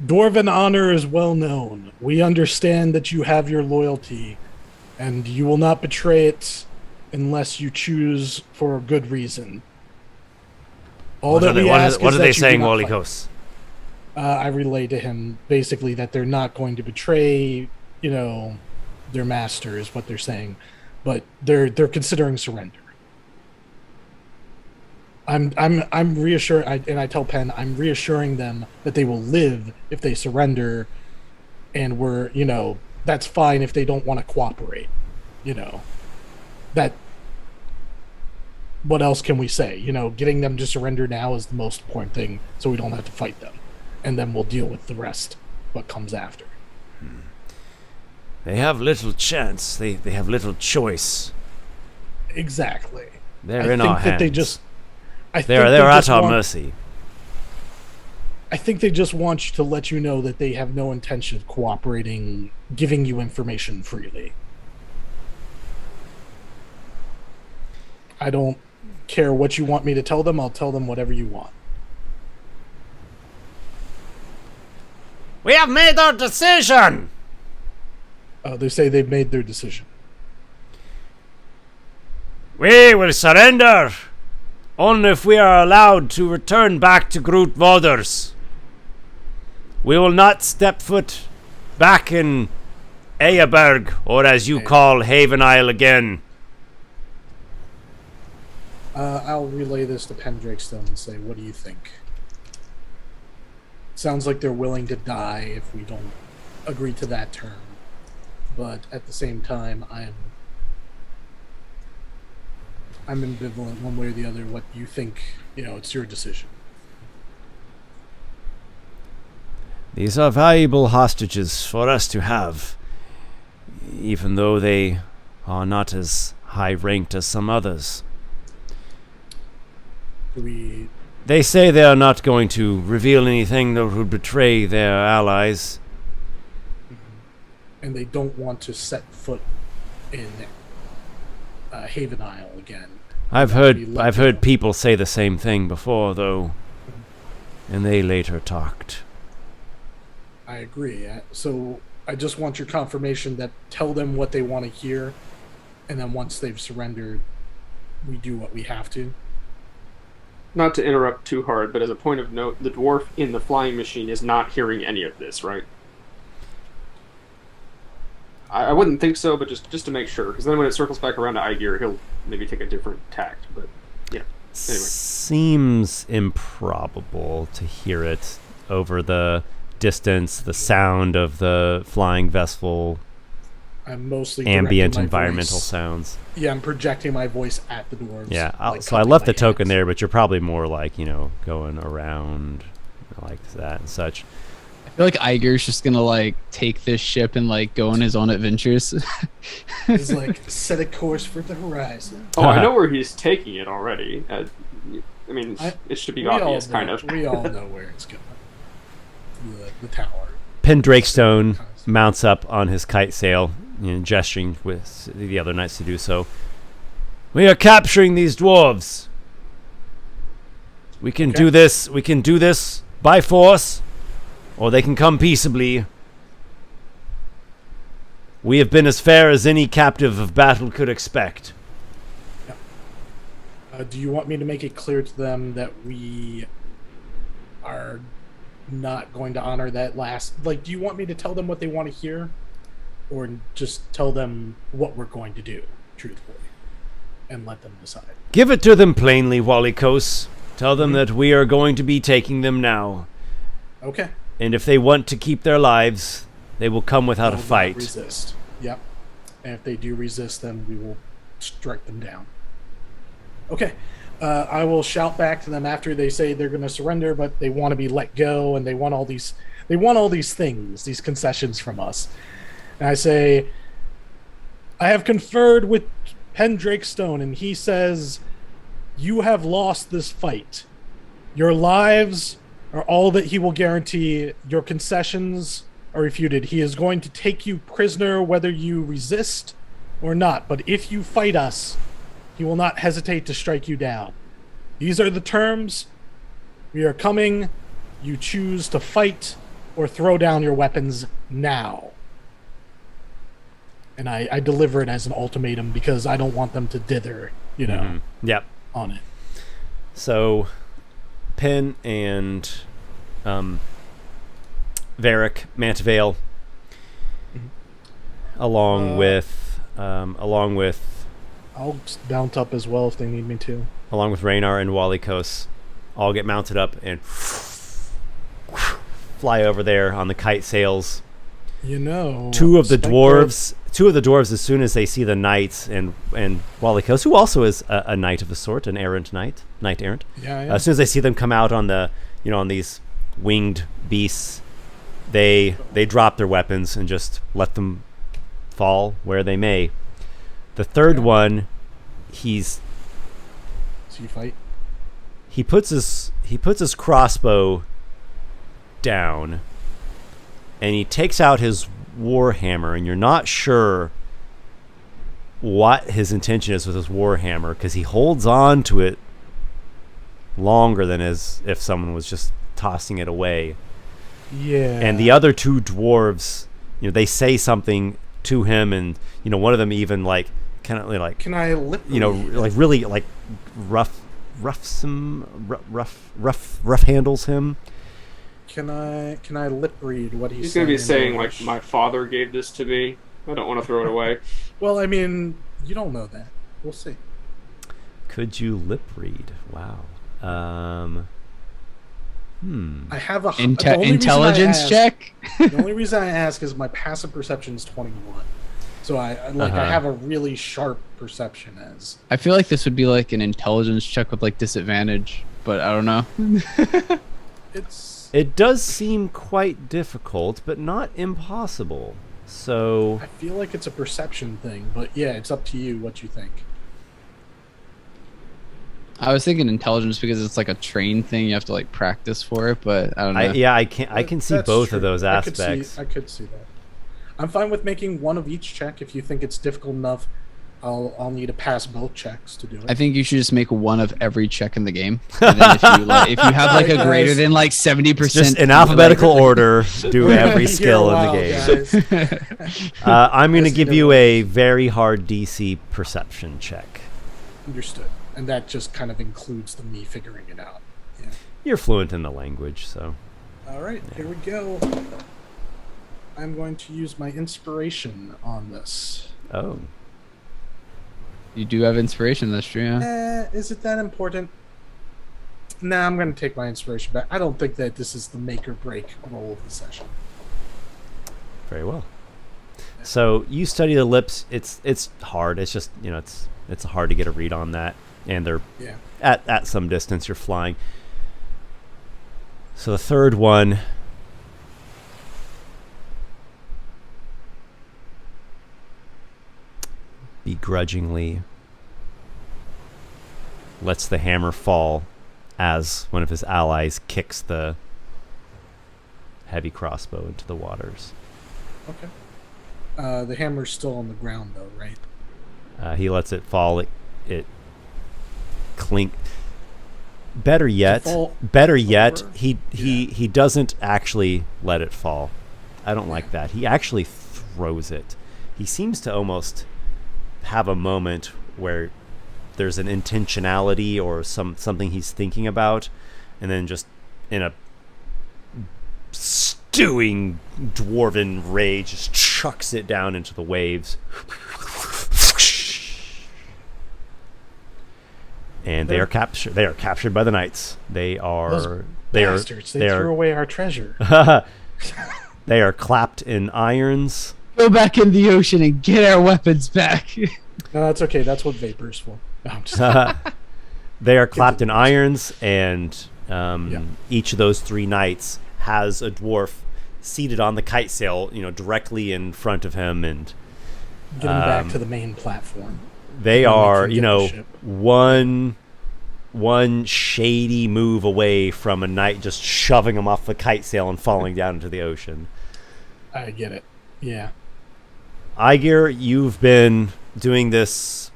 Dwarven honor is well known. We understand that you have your loyalty, and you will not betray it unless you choose for a good reason. All that we ask is what are they that you saying, do not fight. Walykos? I relay to him basically that they're not going to betray, their master is what they're saying, but they're considering surrender. I'm reassuring, and I tell Penn, I'm reassuring them that they will live if they surrender, and that's fine if they don't want to cooperate. That. What else can we say? Getting them to surrender now is the most important thing, so we don't have to fight them, and then we'll deal with the rest, what comes after. They have little chance. They have little choice. Exactly. They're in our hands. They're at our mercy. I think they just want to let you know that they have no intention of cooperating, giving you information freely. I don't care what you want me to tell them. I'll tell them whatever you want. We have made our decision! They say they've made their decision. We will surrender only if we are allowed to return back to Groot Voders. We will not step foot back in Eyaberg, or as you call Haven Isle again. I'll relay this to Pendrakestone and say, what do you think? Sounds like they're willing to die if we don't agree to that term. But at the same time, I'm ambivalent one way or the other. What you think, it's your decision. These are valuable hostages for us to have, even though they are not as high-ranked as some others. They say they are not going to reveal anything that would betray their allies. And they don't want to set foot in Haven Isle again. I've heard people say the same thing before, though, and they later talked. I agree. So I just want your confirmation that tell them what they want to hear, and then once they've surrendered, we do what we have to. Not to interrupt too hard, but as a point of note, the dwarf in the flying machine is not hearing any of this, right? I wouldn't think so, but just to make sure, because then when it circles back around to Aygir, he'll maybe take a different tact. But yeah, anyway. Seems improbable to hear it over the distance, the sound of the flying vessel. I'm mostly ambient environmental sounds. Yeah, I'm projecting my voice at the dwarves. Yeah, so I left the token there, but you're probably more like, going around like that and such. I feel like Aygir's just gonna take this ship and go on his own adventures. He's set a course for the horizon. Oh, I know where he's taking it already. It should be obvious, kind of. We all know where it's going. The tower. Pendrakestone mounts up on his kite sail, gesturing with the other knights to do so. We are capturing these dwarves. We can do this. We can do this by force, or they can come peaceably. We have been as fair as any captive of battle could expect. Do you want me to make it clear to them that we are not going to honor that last... do you want me to tell them what they want to hear? Or just tell them what we're going to do, truthfully, and let them decide? Give it to them plainly, Walykos. Tell them that we are going to be taking them now. Okay. And if they want to keep their lives, they will come without a fight. Resist. Yep. And if they do resist, then we will strike them down. Okay. I will shout back to them after they say they're going to surrender, but they want to be let go, and they want all these things, these concessions from us. And I say, I have conferred with Pendrakestone, and he says, you have lost this fight. Your lives are all that he will guarantee. Your concessions are refuted. He is going to take you prisoner whether you resist or not. But if you fight us, he will not hesitate to strike you down. These are the terms. We are coming. You choose to fight or throw down your weapons now. And I deliver it as an ultimatum because I don't want them to dither, Yep. on it. So, Penn and Varric, Mantevale, along with I'll mount up as well if they need me to. along with Raynar and Walykos, all get mounted up and fly over there on the kite sails. Two of the dwarves, as soon as they see the knights and Walykos, who also is a knight of a sort, an errant knight errant. Yeah. As soon as they see them come out on on these winged beasts, they drop their weapons and just let them fall where they may. The third one, So you fight? he puts his crossbow down, and he takes out his warhammer, and you're not sure what his intention is with his warhammer because he holds on to it longer than as if someone was just tossing it away. Yeah. And the other two dwarves, they say something to him, and one of them even kind of like, Can I lip really rough handles him. Can I lip read what He's saying? gonna be saying in like, English? my father gave this to me. I don't want to throw it away. Well, I mean, you don't know that. We'll see. Could you lip read? Wow. I have a the only reason I Intelligence ask- check. The only reason I ask is my passive perception is 21, so I have a really sharp perception as. I feel like this would be like an intelligence check with like disadvantage, but I don't know. It does seem quite difficult, but not impossible. So I feel like it's a perception thing, but yeah, it's up to you what you think. I was thinking intelligence because it's like a train thing. You have to like practice for it, but I don't know. I can see That's both true. of those I aspects. could see that. I'm fine with making one of each check. If you think it's difficult enough, I'll need to pass both checks to do it. I think you should just make one of every check in the game. And then if you have like a greater than like 70%, Just in alphabetical order, do every skill in the game. I'm going to give you a very hard DC perception check. Understood. And that just kind of includes me figuring it out. Yeah. You're fluent in the language, so. All right, here we go. I'm going to use my inspiration on this. Oh. You do have inspiration, that's true. Yeah. Is it that important? Nah, I'm going to take my inspiration back. I don't think that this is the make or break roll of the session. Very well. So you study the lips. It's hard. It's just, it's hard to get a read on that. And they're at some distance. You're flying. So the third one, begrudgingly lets the hammer fall as one of his allies kicks the heavy crossbow into the waters. Okay. The hammer's still on the ground, though, right? He lets it fall. It clink. Better yet, over? he doesn't actually let it fall. I don't like that. He actually throws it. He seems to almost have a moment where there's an intentionality or something he's thinking about, and then just in a stewing dwarven rage just chucks it down into the waves. And they are captured. They are captured by the knights. They are Bastards! They threw away our treasure. They are clapped in irons. Go back in the ocean and get our weapons back. No, that's okay. That's what vapor's for. No, I'm just They are clapped in irons, and Yeah. each of those three knights has a dwarf seated on the kite sail, directly in front of him, and getting back to the main platform. they Then we are, can get the ship. one one shady move away from a knight just shoving him off the kite sail and falling down into the ocean. I get it. Yeah. Aygir, you've been doing this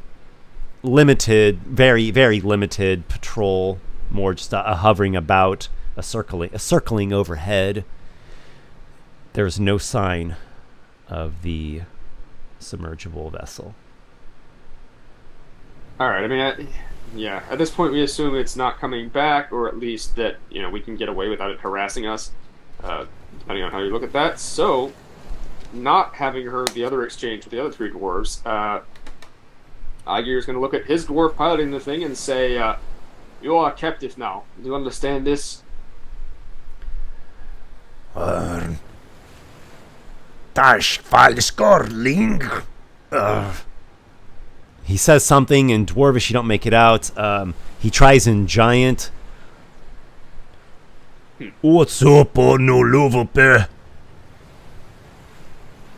limited, very, very limited patrol, more just a hovering about, a circling overhead. There's no sign of the submergible vessel. All right. I mean, yeah. At this point, we assume it's not coming back, or at least that we can get away without it harassing us, depending on how you look at that. So, not having heard the other exchange with the other three dwarves, Aygir is going to look at his dwarf piloting the thing and say, "You are captive now. Do you understand this?" He says something in Dwarvish, you don't make it out. He tries in Giant. What's up, no love up?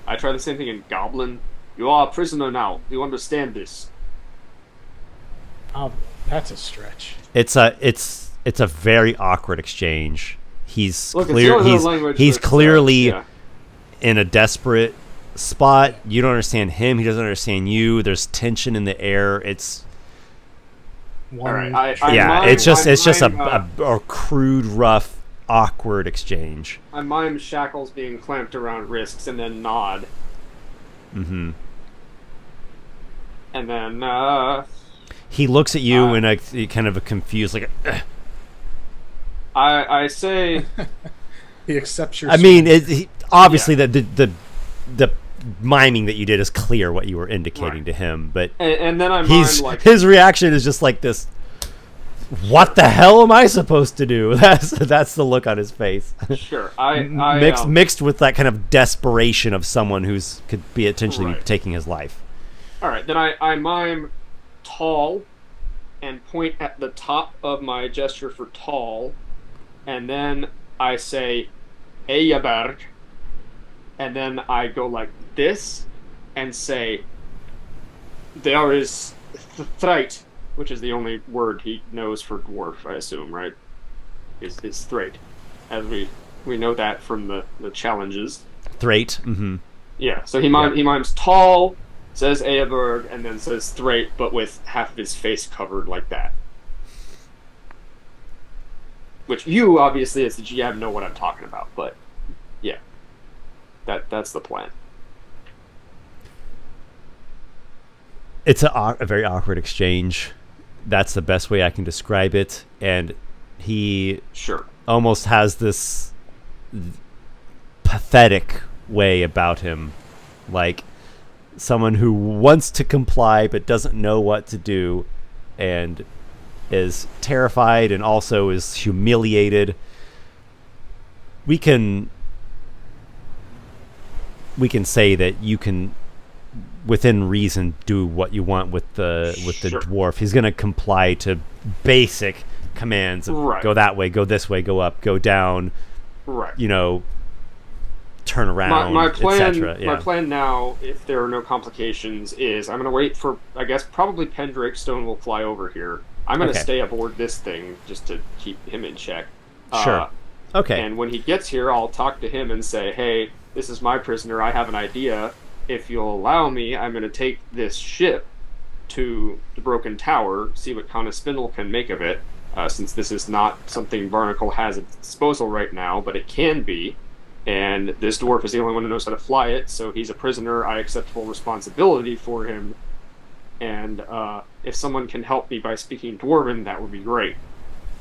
I try the same thing in Goblin. You are a prisoner now. Do you understand this? Oh, that's a stretch. It's a very awkward exchange. He's Look, he's clearly yeah. in a desperate spot. You don't understand him. He doesn't understand you. There's tension in the air. It's all right. it's just a crude, rough, awkward exchange. I mime shackles being clamped around wrists and then nod. Mm-hmm. And then he looks at you in a kind of a confused, like. I say. He accepts your. I mean, obviously the miming that you did is clear what you were indicating to him, but and then I mime like his reaction is just like this. What the hell am I supposed to do? That's the look on his face. Sure, mixed with that kind of desperation of someone who's could be potentially taking his life. All right, then I mime tall, and point at the top of my gesture for tall, and then I say, "Eyaberg," and then I go like this, and say, "There is threat," which is the only word he knows for dwarf, I assume, right? Is threat, as we know that from the challenges. Threat. Mm-hmm. Yeah, so he mimes tall, says Eyaberg, and then says threat, but with half of his face covered like that. Which you, obviously, as the GM, know what I'm talking about, but yeah. That's the plan. It's a very awkward exchange. That's the best way I can describe it. And he almost has this pathetic way about him. Like someone who wants to comply but doesn't know what to do and is terrified and also is humiliated. We can say that you can, within reason, do what you want with the dwarf. He's going to comply to basic commands of go that way, go this way, go up, go down. Right. Turn around, my plan, etc. Yeah. My plan now, if there are no complications, is I'm going to wait for, I guess, probably Pendrake Stone will fly over here. I'm going to stay aboard this thing just to keep him in check. Sure. Okay. And when he gets here, I'll talk to him and say, "Hey, this is my prisoner. I have an idea. If you'll allow me, I'm going to take this ship to the Broken Tower, see what kind of spindle can make of it, since this is not something Barnacle has at disposal right now, but it can be. And this dwarf is the only one who knows how to fly it, so he's a prisoner. I accept full responsibility for him. And if someone can help me by speaking Dwarven, that would be great.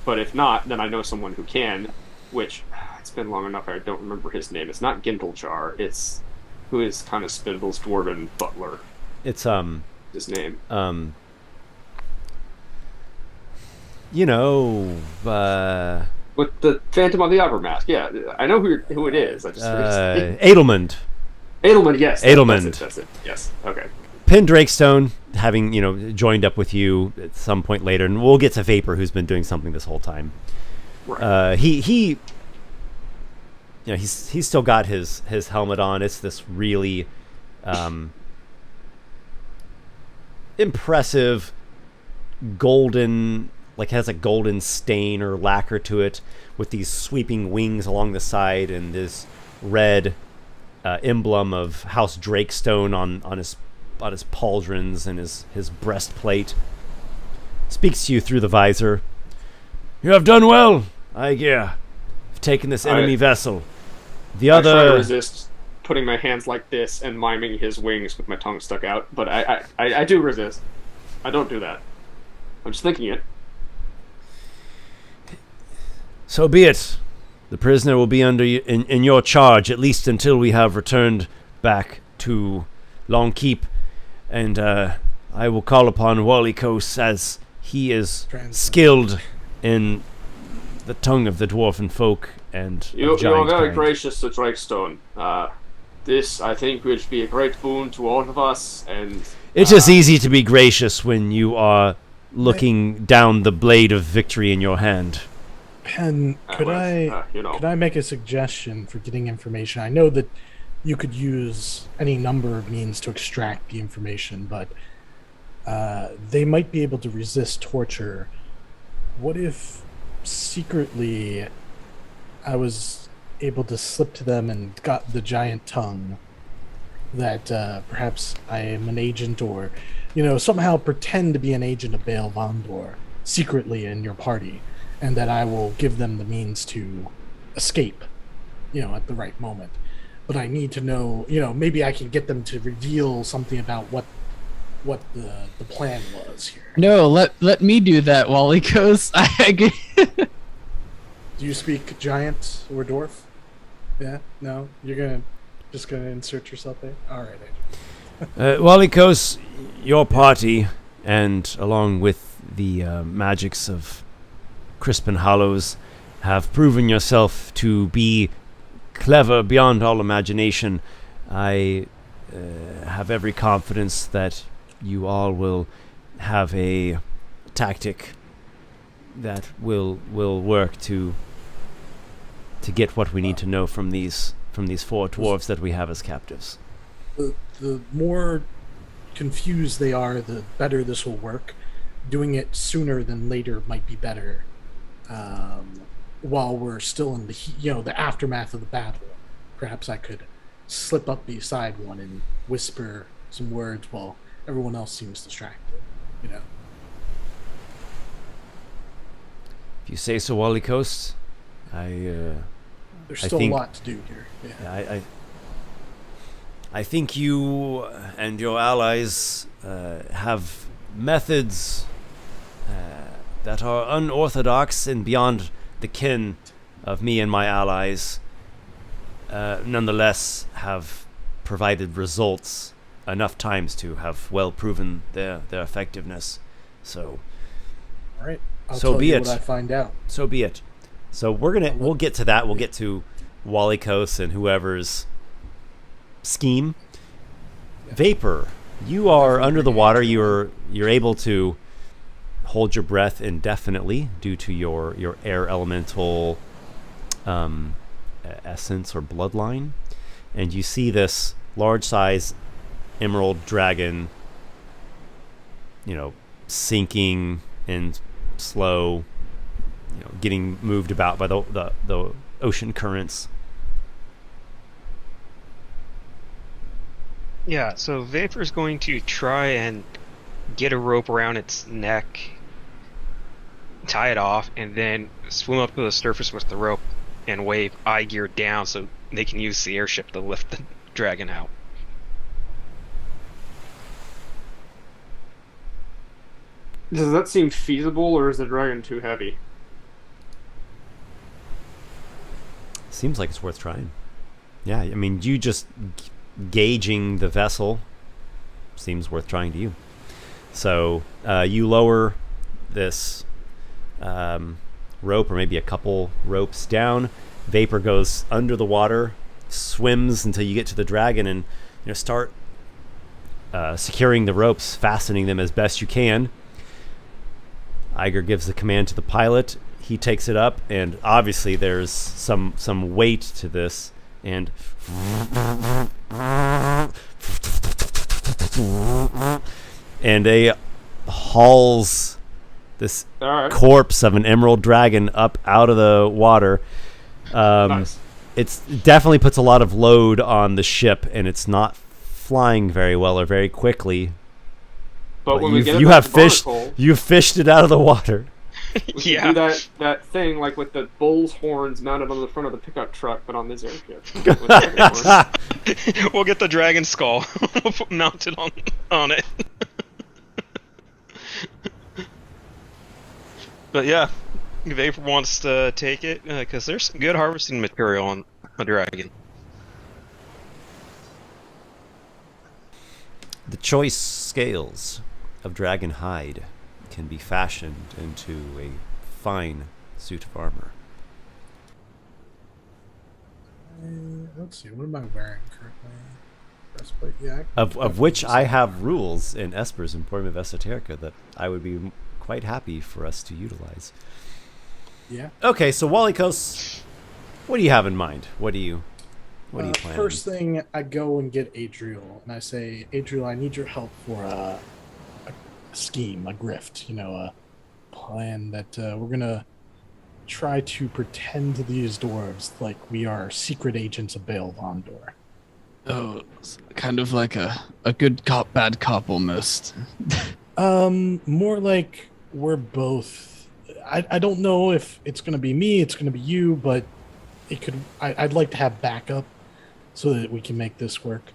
But if not, then I know someone who can, which, it's been long enough I don't remember his name. It's not Ginteljar, it's who is kind of Spindle's Dwarven butler. It's, his name. With the Phantom on the Opera Mask, yeah. I know who it is. I just Adelmond. Adelmond, yes. Adelmond. That's it. Yes, okay. Pendrakestone, having joined up with you at some point later, and we'll get to Vapor, who's been doing something this whole time. Right. He's still got his helmet on. It's this really impressive golden like has a golden stain or lacquer to it, with these sweeping wings along the side, and this red emblem of House Drakestone on his pauldrons and his breastplate. Speaks to you through the visor. "You have done well, Aygir. You've taken this enemy vessel. The I try to other resist putting my hands like this and miming his wings with my tongue stuck out, but I do resist. I don't do that. I'm just thinking it. So be it. The prisoner will be in your charge, at least until we have returned back to Long Keep, and I will call upon Walykos, as he is skilled in the tongue of the dwarven folk and You of giant are very kind. gracious to Drakestone. This, I think, will be a great boon to all of us, and... It is easy to be gracious when you are looking down the blade of victory in your hand. Pen, could I make a suggestion for getting information? I know that you could use any number of means to extract the information, but they might be able to resist torture. What if secretly I was able to slip to them and got the giant tongue, that perhaps I am an agent, or somehow pretend to be an agent of Baal Vondor secretly in your party, and that I will give them the means to escape at the right moment. But I need to know, maybe I can get them to reveal something about what the plan was here. No, let me do that, Walykos. Do you speak giant or dwarf? Yeah? No? You're just gonna insert yourself there? Alright, Walykos, your party, and along with the magics of Crispin Hollows, have proven yourself to be clever beyond all imagination. I have every confidence that you all will have a tactic that will work to get what we need to know from these four dwarves that we have as captives. The more confused they are, the better this will work. Doing it sooner than later might be better. While we're still in the aftermath of the battle, perhaps I could slip up beside one and whisper some words while everyone else seems distracted. If you say so, Walykos, There's still a lot to do here. Yeah. I think you and your allies have methods that are unorthodox and beyond the ken of me and my allies, nonetheless have provided results enough times to have well proven their effectiveness. So, all right, I'll so tell be you it. what I find out. So be it. So we'll get to that. We'll get to Walykos and whoever's scheme. Vapor, you are under the water. You're able to hold your breath indefinitely due to your air elemental essence or bloodline, and you see this large size emerald dragon, sinking and slow, getting moved about by the ocean currents. Yeah, so Vapor's going to try and get a rope around its neck, tie it off, and then swim up to the surface with the rope and wave Aygir down so they can use the airship to lift the dragon out. Does that seem feasible, or is the dragon too heavy? Seems like it's worth trying. Yeah, I mean, you just gauging the vessel seems worth trying to you. So you lower this rope, or maybe a couple ropes down. Vapor goes under the water, swims until you get to the dragon, and start securing the ropes, fastening them as best you can. Aygir gives the command to the pilot. He takes it up, and obviously there's some weight to this, and a hauls this All right. corpse of an emerald dragon up out of the water. Nice. It definitely puts a lot of load on the ship, and it's not flying very well or very quickly. But when we get it you back have to fished, Barnacle, you fished it out of the water. we Yeah. can do that thing like with the bull's horns mounted on the front of the pickup truck, but on this airship. We'll get the dragon skull mounted on it. But yeah, Vapor wants to take it because there's some good harvesting material on a dragon. The choice scales of dragon hide can be fashioned into a fine suit of armor. Let's see. What am I wearing currently? Breastplate. Yeah. Of which I have rules in Esper's Emporium of Esoterica that I would be quite happy for us to utilize. Yeah. Okay, so Walykos, what do you have in mind? What do you plan? First thing, I go and get Adriel, and I say, Adriel, I need your help for a scheme, a grift, a plan that we're gonna try to pretend to these dwarves like we are secret agents of Baal Vondor. Oh, it's kind of like a good cop, bad cop almost. More like we're both. I don't know if it's gonna be me, it's gonna be you, but it could. I'd like to have backup so that we can make this work.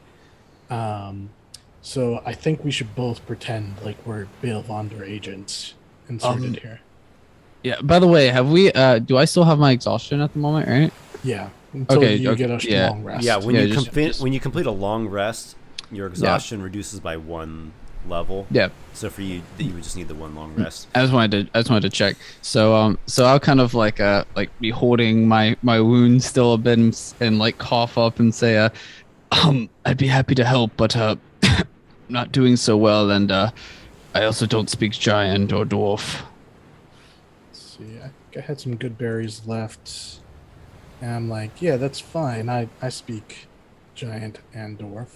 So I think we should both pretend like we're Baal Vondor agents inserted here. Yeah. By the way, have we? Do I still have my exhaustion at the moment? Right. Yeah. Until you get a long rest. Yeah, when just- you complete a long rest, your exhaustion reduces by 1 level. Yeah. So for you, you would just need the 1 long rest. I just wanted to check. So I'll kind of like be holding my wound still a bit and like cough up and say I'd be happy to help, but not doing so well, and I also don't speak giant or dwarf. Let's see, I think I had some good berries left. And I'm like, yeah, that's fine. I speak giant and dwarf.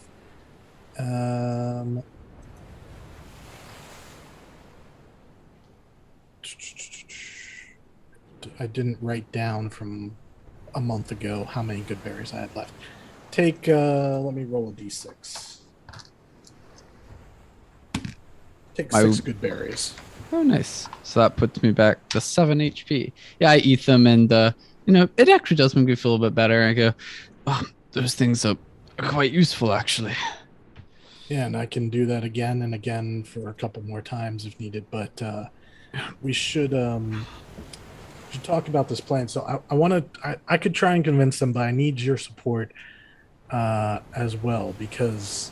I didn't write down from a month ago how many good berries I had left. Let me roll a d6. Take 6 good berries. Oh, nice. So that puts me back to 7 HP. Yeah, I eat them, and it actually does make me feel a bit better. I go, oh, those things are quite useful, actually. Yeah, and I can do that again and again for a couple more times if needed. But we should talk about this plan. So I could try and convince them, but I need your support as well, because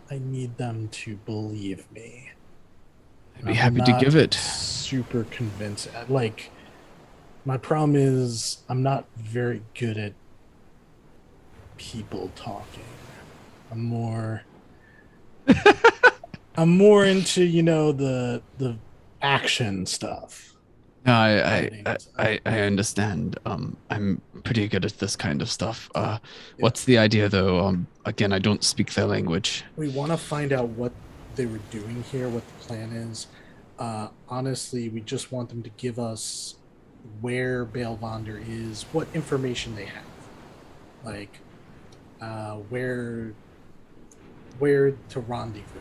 I need them to believe me. I'd be happy to give it. Super convinced. Like, my problem is I'm not very good at people talking. I'm more into, the action stuff. No, I understand. I'm pretty good at this kind of stuff. What's the idea, though? Again, I don't speak their language. We want to find out what they were doing here, what the plan is. Honestly, we just want them to give us where Baal Vondor is, what information they have, like where to rendezvous,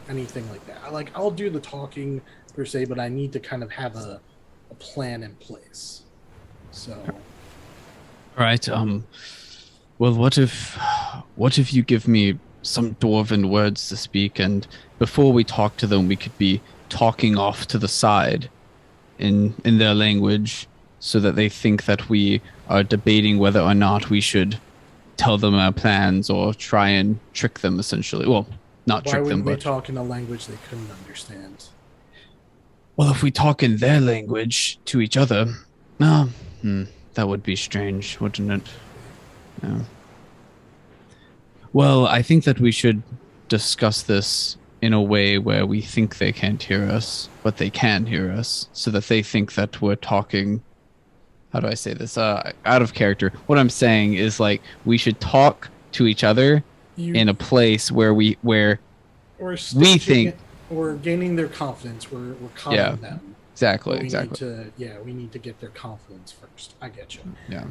anything like that. I'll do the talking per se, but I need to kind of have a plan in place. So, All right. Well, what if you give me some dwarven words to speak, and before we talk to them, we could be talking off to the side in their language, so that they think that we are debating whether or not we should tell them our plans or try and trick them, essentially. Well, not why trick them, wouldn't we but talk in a language they couldn't understand? well, if we talk in their language to each other, that would be strange, wouldn't it? Yeah. Well, I think that we should discuss this in a way where we think they can't hear us, but they can hear us, so that they think that we're talking. How do I say this? Out of character. What I'm saying is, like, we should talk to each other in a place where we Or think. we're gaining their confidence. We're conning Yeah. them. Exactly. We Exactly. need to, we need to get their confidence first. I get you. Yeah.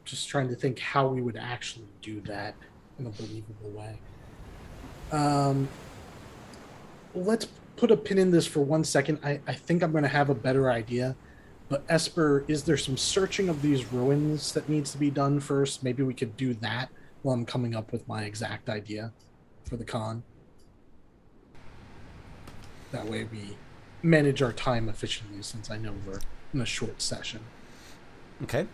Just trying to think how we would actually do that in a believable way. Let's put a pin in this for 1 second. I think I'm going to have a better idea. But Esper, is there some searching of these ruins that needs to be done first? Maybe we could do that while I'm coming up with my exact idea for the con. That way we manage our time efficiently, since I know we're in a short session. Okay.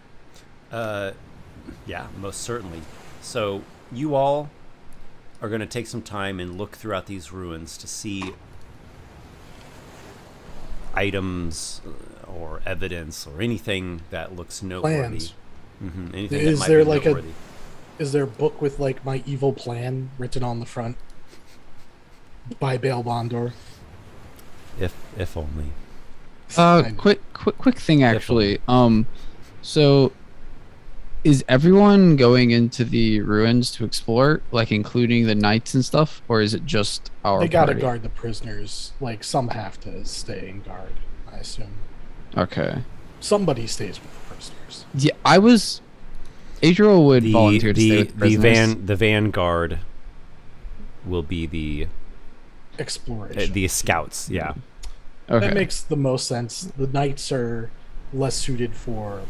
Yeah, most certainly. So you all are going to take some time and look throughout these ruins to see items or evidence or anything that looks noteworthy. Plans. Anything Is that might there be like noteworthy. Is there a book with like my evil plan written on the front by Bail Bondor? If only. Quick thing actually. So is everyone going into the ruins to explore, like including the knights and stuff, or is it just our They gotta party? guard the prisoners. Like, some have to stay in guard, I assume. Okay. Somebody stays with the prisoners. Yeah, Adriel would volunteer to stay with the prisoners. The vanguard will be the Exploration. scouts. Yeah. Okay. That makes the most sense. The knights are less suited for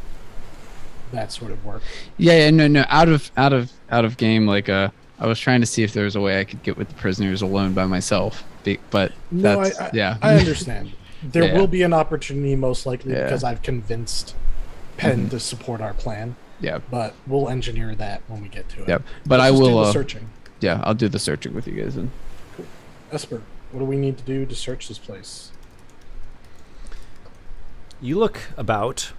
that sort of work. Yeah, no. Out of game. Like, I was trying to see if there was a way I could get with the prisoners alone by myself. But No, that's I understand. There Yeah. will be an opportunity, most likely, Yeah. because I've convinced Penn to support our plan. Yeah. But we'll engineer that when we get to it. Yep. But Let's I just do will. the searching. Yeah, I'll do the searching with you guys then. Esper, what do we need to do to search this place? You look about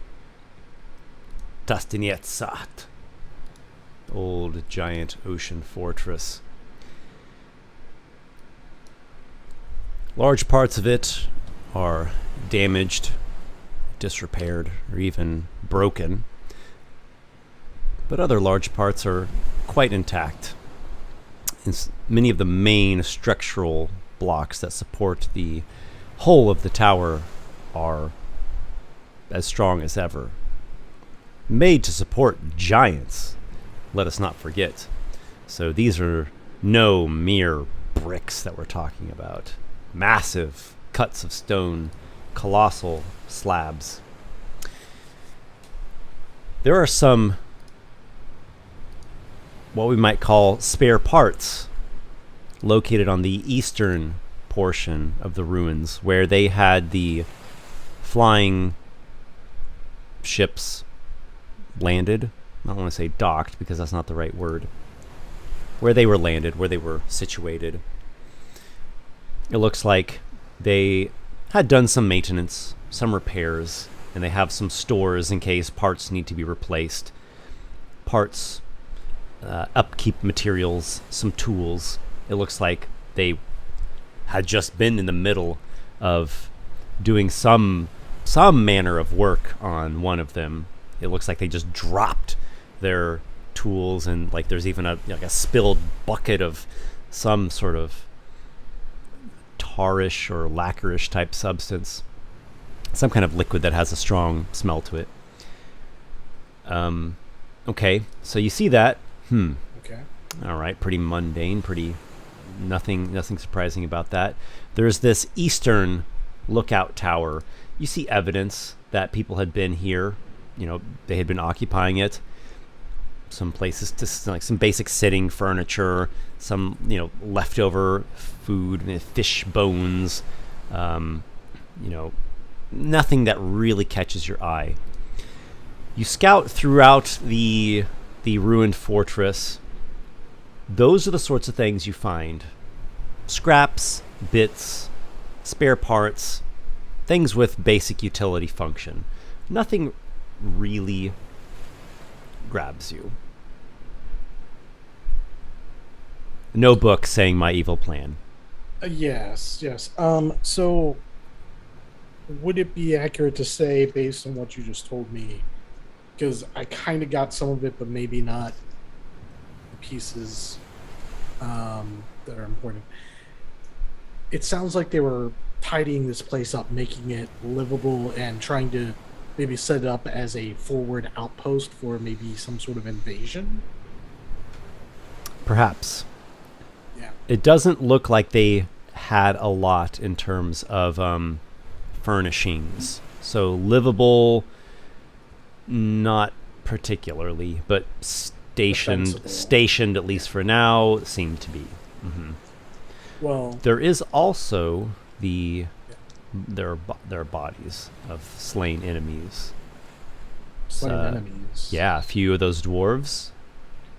Tastinietsat, old giant ocean fortress. Large parts of it are damaged, disrepaired, or even broken. But other large parts are quite intact. Many of the main structural blocks that support the whole of the tower are as strong as ever. Made to support giants, let us not forget. So these are no mere bricks that we're talking about. Massive cuts of stone, colossal slabs. There are some what we might call spare parts located on the eastern portion of the ruins, where they had the flying ships landed. I don't want to say docked because that's not the right word. Where they were landed, where they were situated. It looks like they had done some maintenance, some repairs, and they have some stores in case parts need to be replaced. Parts, upkeep materials, some tools. It looks like they had just been in the middle of doing some manner of work on one of them. It looks like they just dropped their tools, and like there's even a spilled bucket of some sort of tarish or lacquerish type substance, some kind of liquid that has a strong smell to it. Okay, so you see that. Okay. All right, pretty mundane, pretty nothing surprising about that. There's this eastern lookout tower. You see evidence that people had been here. You know, they had been occupying it. Some places to like some basic sitting furniture, some leftover food, fish bones. Nothing that really catches your eye. You scout throughout the ruined fortress. Those are the sorts of things you find: scraps, bits, spare parts, things with basic utility function. Nothing really grabs you. No book saying my evil plan. Yes. So, would it be accurate to say, based on what you just told me, because I kind of got some of it, but maybe not the pieces that are important. It sounds like they were tidying this place up, making it livable, and trying to maybe set it up as a forward outpost for maybe some sort of invasion. Perhaps. Yeah. It doesn't look like they had a lot in terms of furnishings. So livable, not particularly, but Defensible. stationed at least for now, seemed to be. Well, There is also their bodies of slain enemies. slain enemies. Yeah, a few of those dwarves.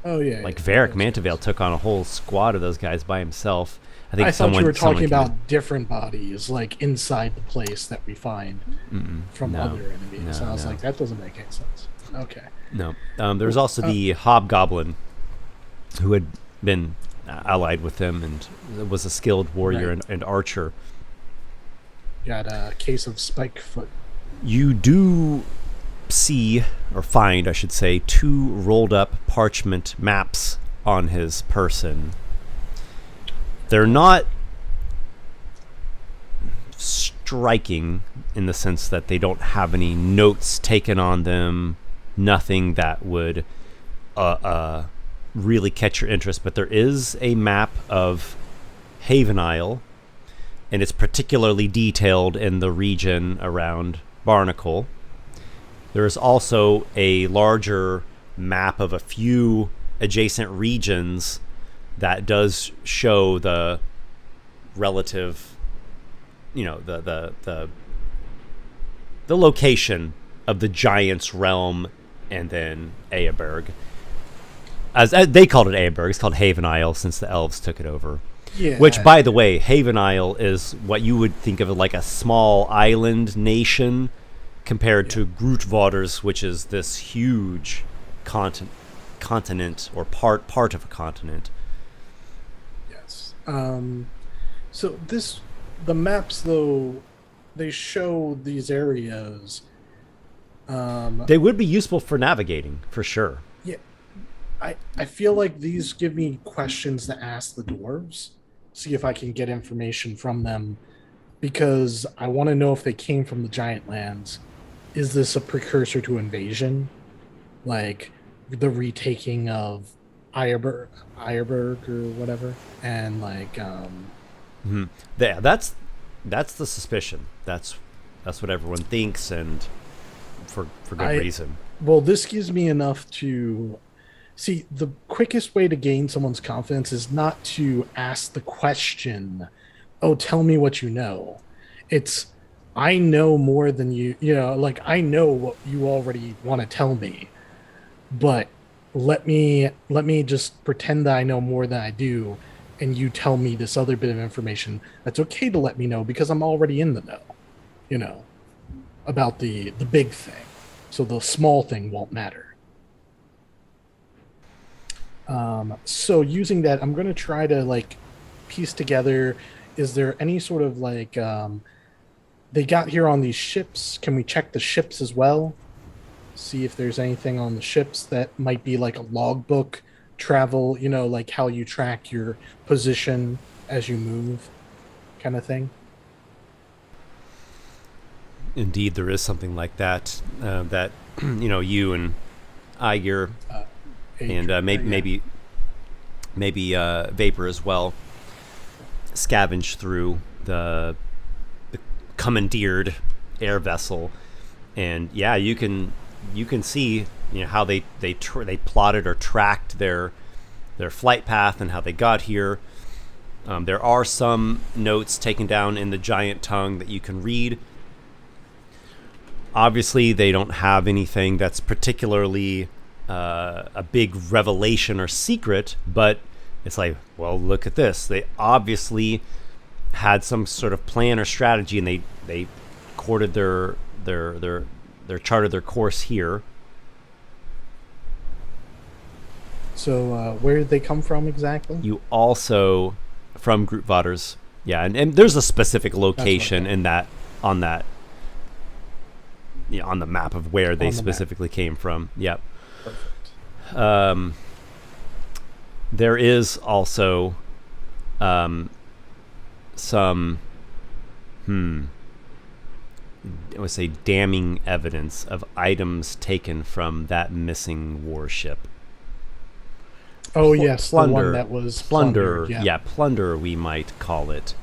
Oh yeah. Like yeah, Varric those Mantevale guys. took on a whole squad of those guys by himself. I think I thought you were talking someone about different bodies, like inside the place that we find from no, other enemies. no, And I was no. like, that doesn't make any sense. Okay. No. There's also the Hobgoblin, who had been allied with them and was a skilled warrior Right. and archer. Got a case of spike foot. You do see, or find, I should say, 2 rolled up parchment maps on his person. They're not striking in the sense that they don't have any notes taken on them, nothing that would really catch your interest, but there is a map of Haven Isle, and it's particularly detailed in the region around Barnacle. There is also a larger map of a few adjacent regions that does show the relative, the location of the Giant's realm, and then Aeberg. As they called it Aeberg, it's called Haven Isle since the elves took it over. Yeah. Which, by the way, Haven Isle is what you would think of like a small island nation compared to Grootwaters, which is this huge continent or part of a continent. Yes. So the maps though, they show these areas. They would be useful for navigating, for sure. Yeah. I feel like these give me questions to ask the dwarves, see if I can get information from them, because I want to know if they came from the Giant Lands. Is this a precursor to invasion? Like the retaking of Ayrburg or whatever? And like Yeah, that's the suspicion. That's what everyone thinks, and for good reason. well, this gives me enough to see. The quickest way to gain someone's confidence is not to ask the question, "Oh, tell me what you know." It's, I know more than you, like I know what you already want to tell me, but let me just pretend that I know more than I do, and you tell me this other bit of information that's okay to let me know because I'm already in the know, about the big thing. So the small thing won't matter. So using that, I'm going to try to like piece together, is there any sort of like, they got here on these ships. Can we check the ships as well? See if there's anything on the ships that might be like a logbook travel, like how you track your position as you move kind of thing. Indeed, there is something like that. That you and Aygir and maybe Vapor as well scavenge through the commandeered air vessel, and yeah, you can see how they plotted or tracked their flight path and how they got here. There are some notes taken down in the giant tongue that you can read. Obviously, they don't have anything that's particularly a big revelation or secret, but it's like, well, look at this. They obviously had some sort of plan or strategy, and they courted their charted their course here. So where did they come from exactly? You also from Grootwaters, yeah, and there's a specific location in that on that. On the map of where they specifically came from. Yep. Perfect. there is also some, I would say, damning evidence of items taken from that missing warship. Oh yes, Plunder. the one that was Plunder. plundered, Yeah, plunder, we might call it.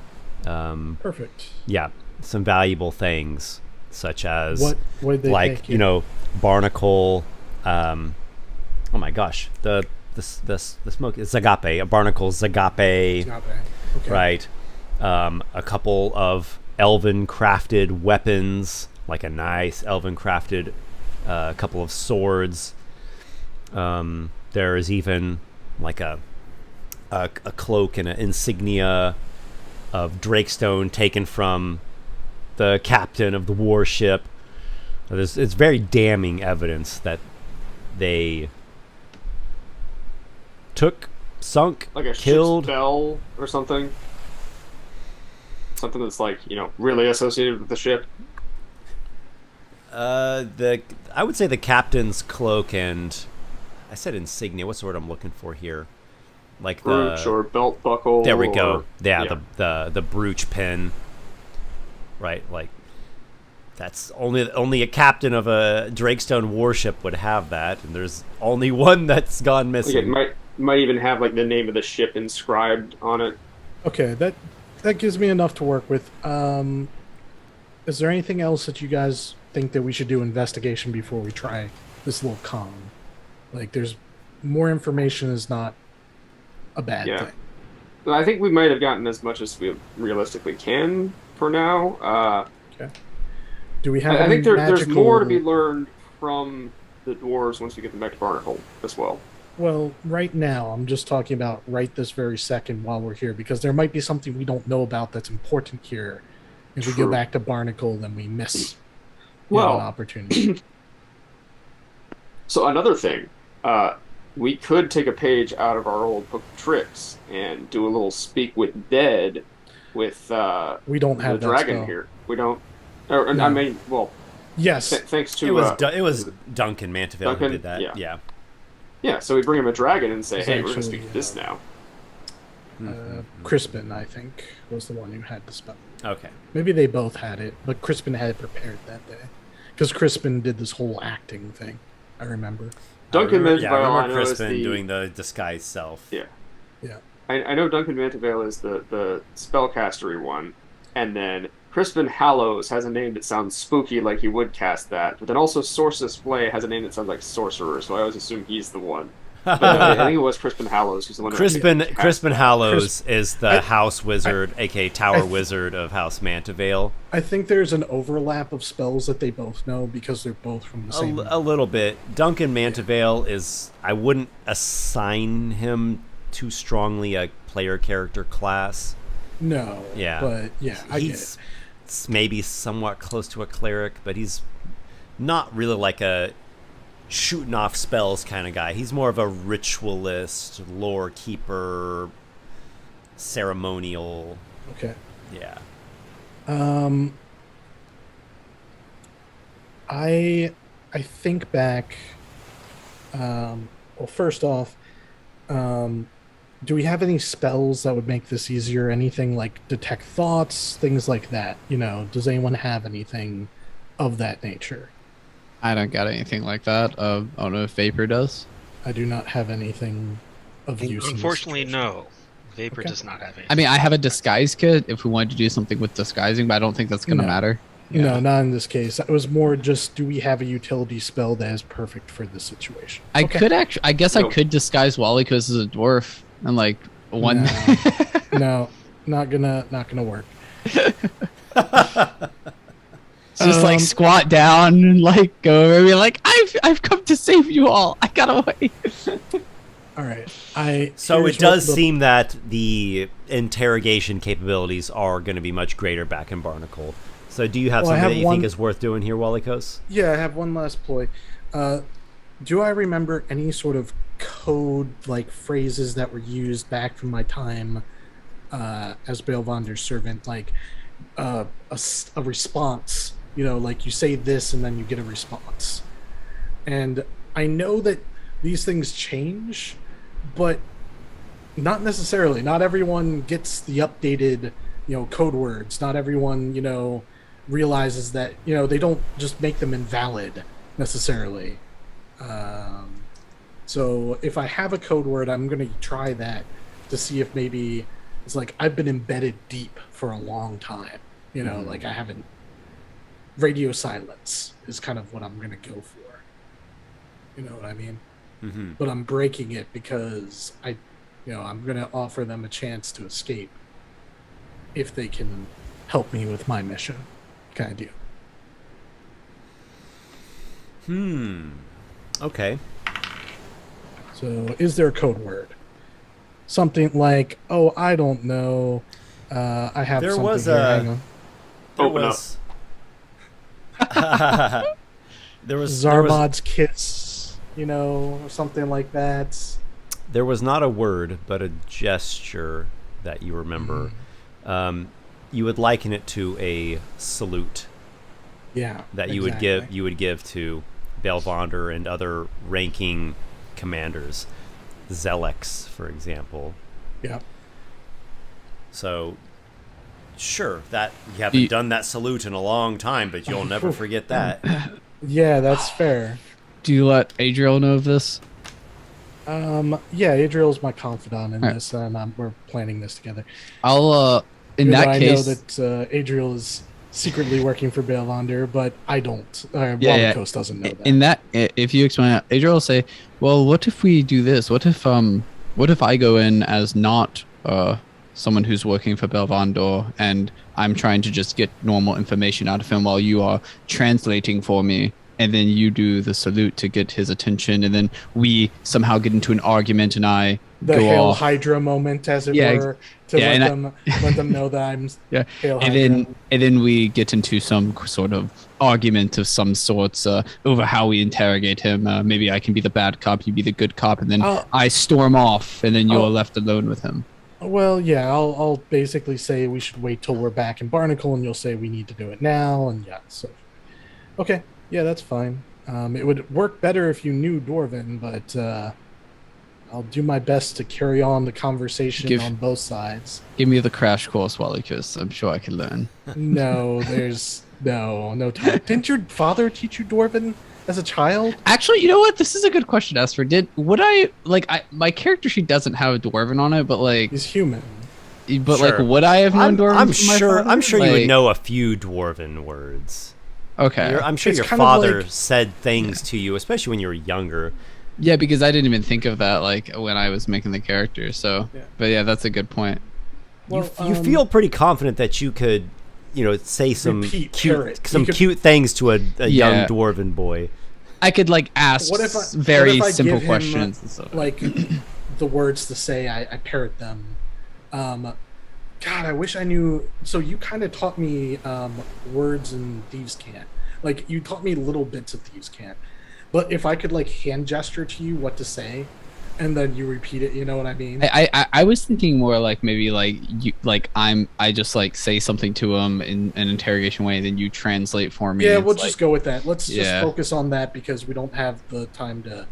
Perfect. Yeah, some valuable things, such as What did they like take? barnacle. Oh my gosh, the smoke is zagape, a barnacle zagape, It's not bad. Okay. right? A couple of elven crafted weapons, like a nice elven crafted couple of swords. There is even like a cloak and an insignia of Drakestone taken from the captain of the warship. It's very damning evidence that they sunk, Like a killed. ship's bell or something. Something that's like, really associated with the ship. I would say the captain's cloak and I said insignia. What's the word I'm looking for here? Like Brooch or belt buckle. there we go. or- Yeah, the brooch pin. Right, like that's only a captain of a Drakestone warship would have that, and there's only one that's gone Like it missing. might even have like the name of the ship inscribed on it. Okay, that gives me enough to work with. Is there anything else that you guys think that we should do investigation before we try this little con? Like, there's more information is not a bad Yeah. thing. I think we might have gotten as much as we realistically can for now. Okay. Do we have? I any think there's magical... more to be learned from the dwarves once we get them back to Barnacle as well. Well, right now, I'm just talking about right this very second while we're here, because there might be something we don't know about that's important here. If we go True. back to Barnacle, then we miss Well, an opportunity. So another thing, we could take a page out of our old book of tricks and do a little speak with dead with We don't the have that dragon spell. here. We don't. Or, No. I mean, well, Yes. thanks to It was Duncan Manteville who Duncan? did that. Yeah. yeah. So we bring him a dragon and say, It's "Hey, we're going to actually, speak to this now." Crispin, I think, was the one who had the spell. Okay. Maybe they both had it, but Crispin had it prepared that day. Because Crispin did this whole acting thing, I remember. Duncan I Manteville, I remember know, is Crispin the doing the disguise self. yeah. Yeah. I know Duncan Manteville is the spellcastery one, and then Crispin Hallows has a name that sounds spooky, like he would cast that. But then also Sorceress Flay has a name that sounds like Sorcerer, so I always assume he's the one. But I think it was Crispin Hallows who's the one. who Crispin cast Crispin that. Hallows is the I- house wizard, aka Tower I- Wizard of House Mantevale. I think there's an overlap of spells that they both know because they're both from the same. A little bit. Duncan Mantevale is. I wouldn't assign him too strongly a player character class. No. Yeah. But yeah, I get it. He's maybe somewhat close to a cleric, but he's not really like a shooting off spells kind of guy. He's more of a ritualist, lore keeper, ceremonial. Okay. Yeah. I think back. Well, first off, do we have any spells that would make this easier? Anything like detect thoughts, things like that? Does anyone have anything of that nature? I don't got anything like that. I don't know if Vapor does. I do not have anything of use. in this Unfortunately, situation. no. Vapor Okay. does not have any. I mean, I have a disguise kit if we wanted to do something with disguising, but I don't think that's going to No. matter. No, not in this case. It was more just, do we have a utility spell that is perfect for this situation? I Okay. could actually, I guess I Nope. could disguise Walykos as a dwarf and like one. No, not gonna work. Just like squat down and like go over and be like, I've come to save you all. I got away. All right. So here's it does what the- seem that the interrogation capabilities are going to be much greater back in Barnacle. So do you have Well, I something have that you one- think is worth doing here, Walykos? Yeah, I have one last ploy. Do I remember any sort of code like phrases that were used back from my time as Baelvander's servant, like a response? Like you say this and then you get a response. And I know that these things change, but Not necessarily. Not everyone gets the updated, code words. Not everyone, realizes that, they don't just make them invalid necessarily. So if I have a code word, I'm going to try that to see if maybe it's like I've been embedded deep for a long time. Like I haven't. Radio silence is kind of what I'm going to go for. You know what I mean? Mm-hmm. But I'm breaking it because I'm going to offer them a chance to escape if they can help me with my mission, kind of deal. Okay. So, is there a code word? Something like, oh, I don't know. I have There something was here. a- Hang on. There Open was. there was Zarmod's kiss, or something like that. There was not a word, but a gesture that you remember. You would liken it to a salute Yeah. that you would give to Belvander and other ranking commanders, Zelex, for example. Yeah. So, sure, that you haven't done that salute in a long time, but you'll never forget that. Yeah, that's fair. Do you let Adriel know of this? Yeah, Adriel's my confidant in All right. this, and we're planning this together. I'll in Even that though I case. know that Adriel is secretly working for Belvander, but I don't. Yeah. Walykos doesn't know that. In that, if you explain it, Adriel will say, "Well, what if we do this? What if I go in as not someone who's working for Belvander, and I'm trying to just get normal information out of him while you are translating for me, and then you do the salute to get his attention, and then we somehow get into an argument, and I The go Hail off." Hydra moment, as it Yeah, were, to yeah, let them know that I'm Yeah, Hail and Hydra. then we get into some sort of argument of some sorts over how we interrogate him. Maybe I can be the bad cop, you be the good cop, and then I storm off, and then you're left alone with him. Well, yeah, I'll basically say we should wait till we're back in Barnacle, and you'll say we need to do it now, and yeah, so. Okay, yeah, that's fine. It would work better if you knew Dwarven, but I'll do my best to carry on the conversation on both sides. Give me the crash course, Walykos. I'm sure I can learn. No, there's no time. Didn't your father teach you Dwarven as a child? Actually, you know what? This is a good question, Esper. My character sheet doesn't have a Dwarven on it, but He's human. Sure. would I have known Dwarven? I'm sure you would know a few Dwarven words. Okay. I'm sure It's your kind of father like- said things to you, especially when you were younger. Yeah, because I didn't even think of that when I was making the character. So, Yeah. but yeah, that's a good point. Well, You feel pretty confident that you could, say some Repeat, parrot. cute things to a young Yeah. Dwarven boy. I could ask What if I- very what if I simple give him, questions and stuff. like the words to say, I parrot them. God, I wish I knew. So you kind of taught me words in Thieves' Cant. You taught me little bits of Thieves' Cant. But if I could hand gesture to you what to say, and then you repeat it, you know what I mean? I was thinking more maybe I just say something to him in an interrogation way, and then you translate for me. Yeah, and we'll it's just go with that. Let's just Yeah. focus on that because we don't have the time to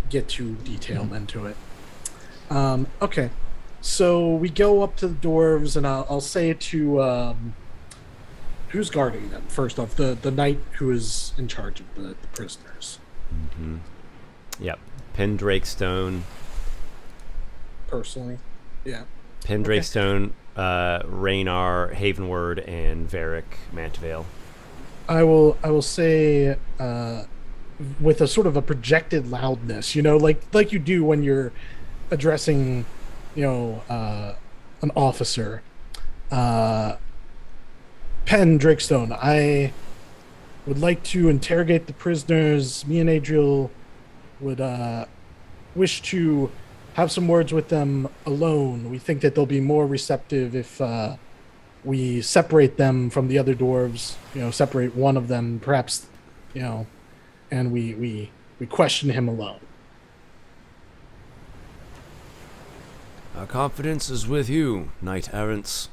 get too detailed into it. Okay, so we go up to the dwarves, and I'll say to who's guarding them first off, the knight who is in charge of the prisoners. Mm-hmm. Yep. Pendrakestone. Personally, yeah. Pendrakestone, Raynar, Havenward, and Varric Mantvale. I will say with a sort of a projected loudness, like you do when you're addressing, an officer. Pendrakestone, I would like to interrogate the prisoners. Me and Adriel would wish to have some words with them alone. We think that they'll be more receptive if we separate them from the other dwarves, separate one of them, perhaps, and we question him alone. Our confidence is with you, Knight Errants.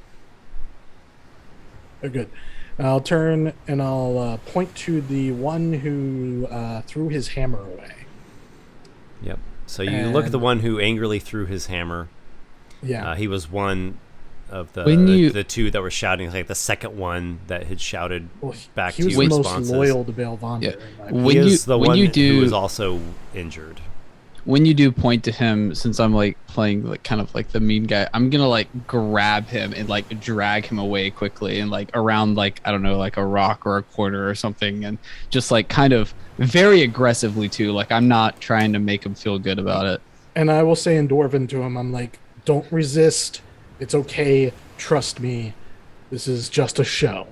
Very good. I'll turn and I'll point to the one who threw his hammer away. Yep. So you look at the one who angrily threw his hammer, Yeah. He was one of When you- the two that were shouting, like the second one that had shouted Well, back he to was you the most responses. loyal to Belvander. Yeah. in my opinion. When He you- is the when one you who do- was also injured. When you do point to him, since I'm like playing like kind of like the mean guy, I'm gonna like grab him and like drag him away quickly and like around like I don't know like a rock or a corner or something, and just like kind of very aggressively too. Like I'm not trying to make him feel good about it. And I will say in Dwarven to him, I'm like, don't resist. It's okay. Trust me. This is just a show.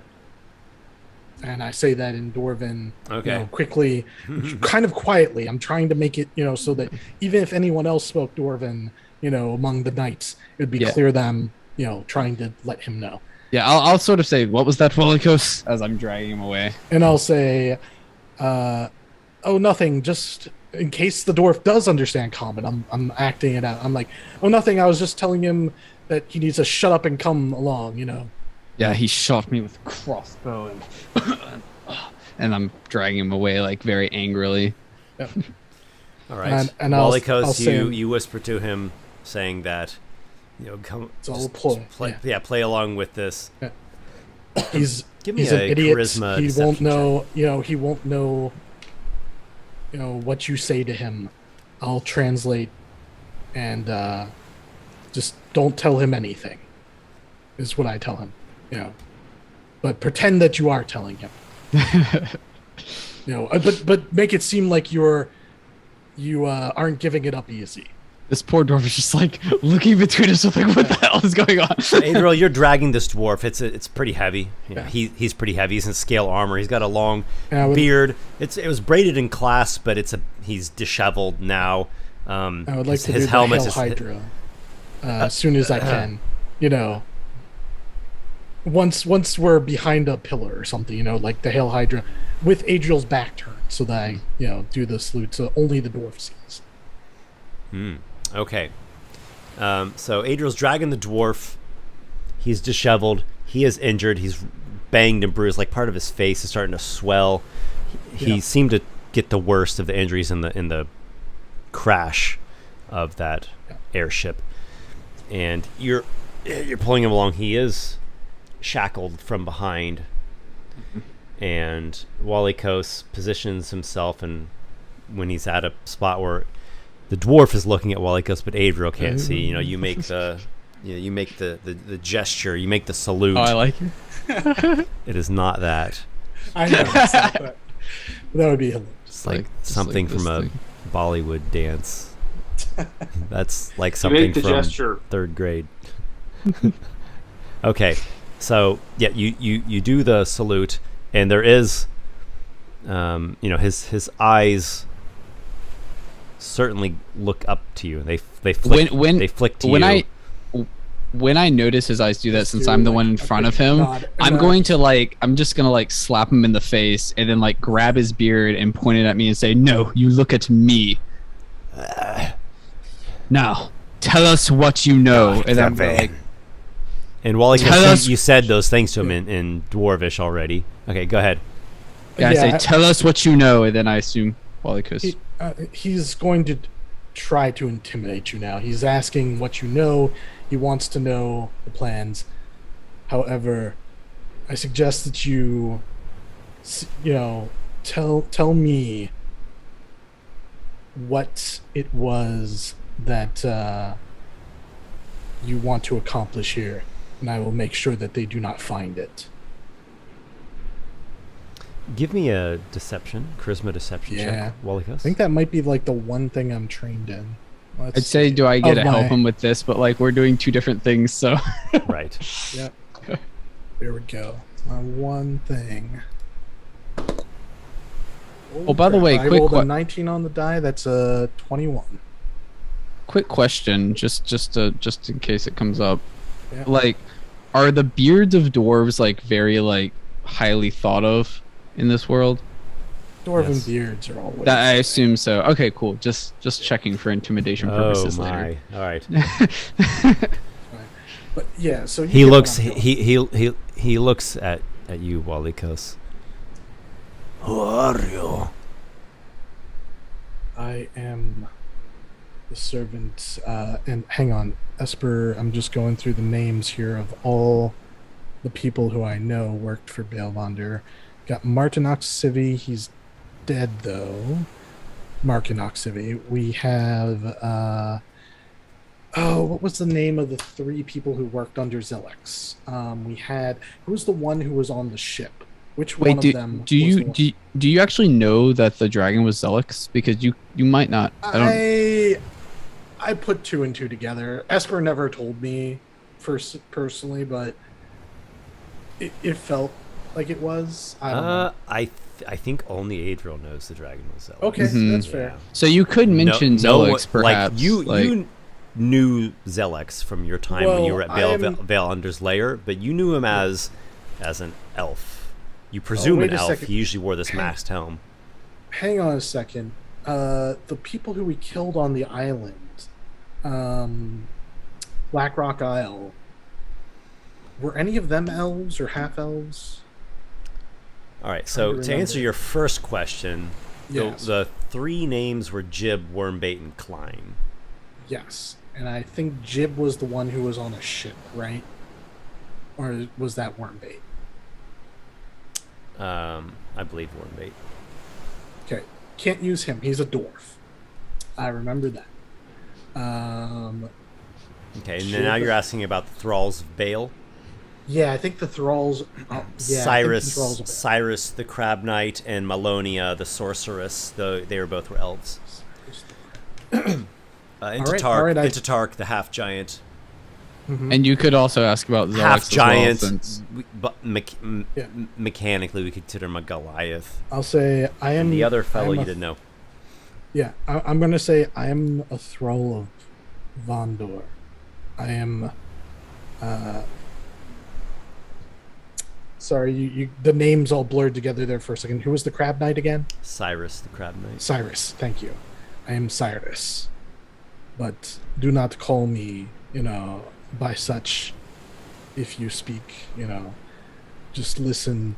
And I say that in Dwarven, Okay. quickly, kind of quietly. I'm trying to make it, so that even if anyone else spoke Dwarven, among the knights, it would be Yeah. clear them, trying to let him know. Yeah, I'll sort of say, what was that, Walykos? As I'm dragging him away. And I'll say, oh, nothing. Just in case the dwarf does understand common, I'm acting it out. I'm like, oh, nothing. I was just telling him that he needs to shut up and come along, Yeah, he shot me with a crossbow, and I'm dragging him away like very angrily. Yep. All right. And I'll Walykos, say- you whisper to him, saying that, come. It's all just ploy, Play, yeah. play along with this. He's Give me he's an a idiot. charisma He won't deception know, he won't know, what you say to him. I'll translate, and just don't tell him anything. Is what I tell him, But pretend that you are telling him. But make it seem like you aren't giving it up easy. This poor dwarf is just like looking between us, like, what the hell is going on? Adriel, you're dragging this dwarf. It's pretty heavy. Yeah. He's pretty heavy. He's in scale armor. He's got a long And I would- beard. It was braided in clasp, but he's disheveled now. I would like to his do helmet the is Hail Hydra as soon as I can. Once we're behind a pillar or something, like the Hail Hydra, with Adriel's back turned, so that I, do the salute so only the dwarf sees. Okay. So Adriel's dragging the dwarf. He's disheveled. He is injured. He's banged and bruised. Like part of his face is starting to swell. He Yeah. seemed to get the worst of the injuries in the crash of that airship. And you're pulling him along. He is shackled from behind. And Walykos positions himself, and when he's at a spot where the dwarf is looking at Walykos, but Adriel can't see. You make the gesture. You make the salute. Oh, I like it. It is not that. I know. It's not that would be hilarious. It's like just something like this from a thing. Bollywood dance. That's like You something make the from gesture. third grade. Okay, so yeah, you do the salute, and there is, his eyes certainly look up to you. They flick. When they flick to when you. when I notice his eyes do that, Just since do, I'm the like, one in a front quick of him, nod, and I'm going to I'm just gonna slap him in the face and then grab his beard and point it at me and say, "No, you look at me. Now, tell us what you know." And I'm gonna, and Walykos, Tell us- you said those things to him in Dwarvish already. Okay, go ahead. I say, "Tell us what you know," and then I assume Walykos. He's going to try to intimidate you now. He's asking what you know. He wants to know the plans. However, I suggest that you tell me what it was that you want to accomplish here, and I will make sure that they do not find it. Give me a charisma deception Yeah. check, Walykos. I think that might be the one thing I'm trained in. Let's I'd say, see. do I get to Of help my- him with this? But we're doing two different things, so Right. Yep. There we go. One thing. Oh, by the way, I quick rolled a que- 19 on the die. That's a 21. quick question, just in case it comes up. Yeah. Are the beards of dwarves very highly thought of in this world? Dwarven Yes. beards are always. That I assume so. Okay, cool. Just checking for intimidation Oh purposes my! later. All right. But yeah, so you He get what looks. I'm doing. He looks at you, Walykos. Who are you? I am the servant, and hang on, Esper. I'm just going through the names here of all the people who I know worked for Balvander. Got Martin Oxivi. He's dead though. Markin Oxivi. We have what was the name of the 3 people who worked under Zelex? We had who's the one who was on the ship? Which one of them? Do you actually know that the dragon was Zelix? Because you might not. I put 2 and 2 together. Esper never told me personally, but it felt like it was. I don't know. I think only Adriel knows the dragon was Zelix. Okay, that's fair. So you could mention Zelix, perhaps. Like you knew Zelex from your time when you were at Valandr's lair, but you knew him as an elf. You presume an elf. He usually wore this masked helm. Hang on a second. The people who we killed on the island, Black Rock Isle, were any of them elves or half elves? All right, so to answer your first question, yes. the 3 names were Jib, Wormbait, and Klein. Yes, and I think Jib was the one who was on a ship, right? Or was that Wormbait? I believe Wormbait. Okay, can't use him. He's a dwarf. I remember that. Okay, and then now you're asking about the Thralls of Baal. Yeah, I think the Thralls. Cyrus, the Crab Knight, and Malonia, the Sorceress. They were both elves. Intertark, the half giant. Mm-hmm. And you could also ask about Zelix half giant. Well, Mechanically, we consider him a Goliath. I'll say I am. And the other fellow you didn't know. Yeah, I'm going to say I am a thrall of Vondor. I am. Sorry, you the names all blurred together there for a second. Who was the Crab Knight again? Cyrus, the Crab Knight. Cyrus, thank you. I am Cyrus. But do not call me, by such if you speak, just listen.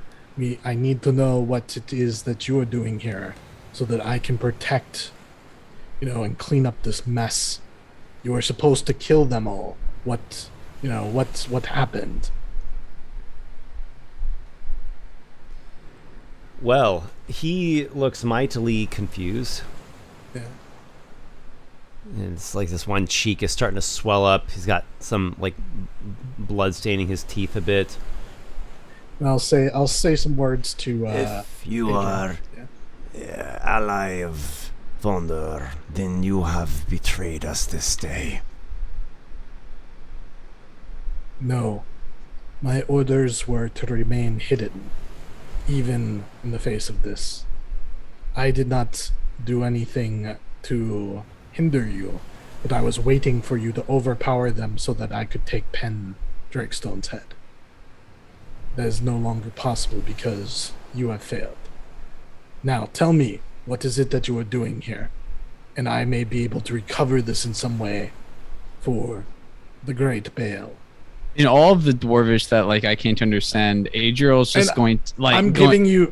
I need to know what it is that you are doing here so that I can protect, and clean up this mess. You were supposed to kill them all. What happened? Well, he looks mightily confused. Yeah. And it's like this one cheek is starting to swell up. He's got some blood staining his teeth a bit. And I'll say some words to. If you are ally of Vondor, then you have betrayed us this day. No, my orders were to remain hidden, even in the face of this. I did not do anything to hinder you, but I was waiting for you to overpower them so that I could take Pen Drakestone's head. That is no longer possible because you have failed. Now, tell me, what is it that you are doing here? And I may be able to recover this in some way for the Great Baal. In all of the Dwarvish that I can't understand, Adriel's just going to, I'm giving you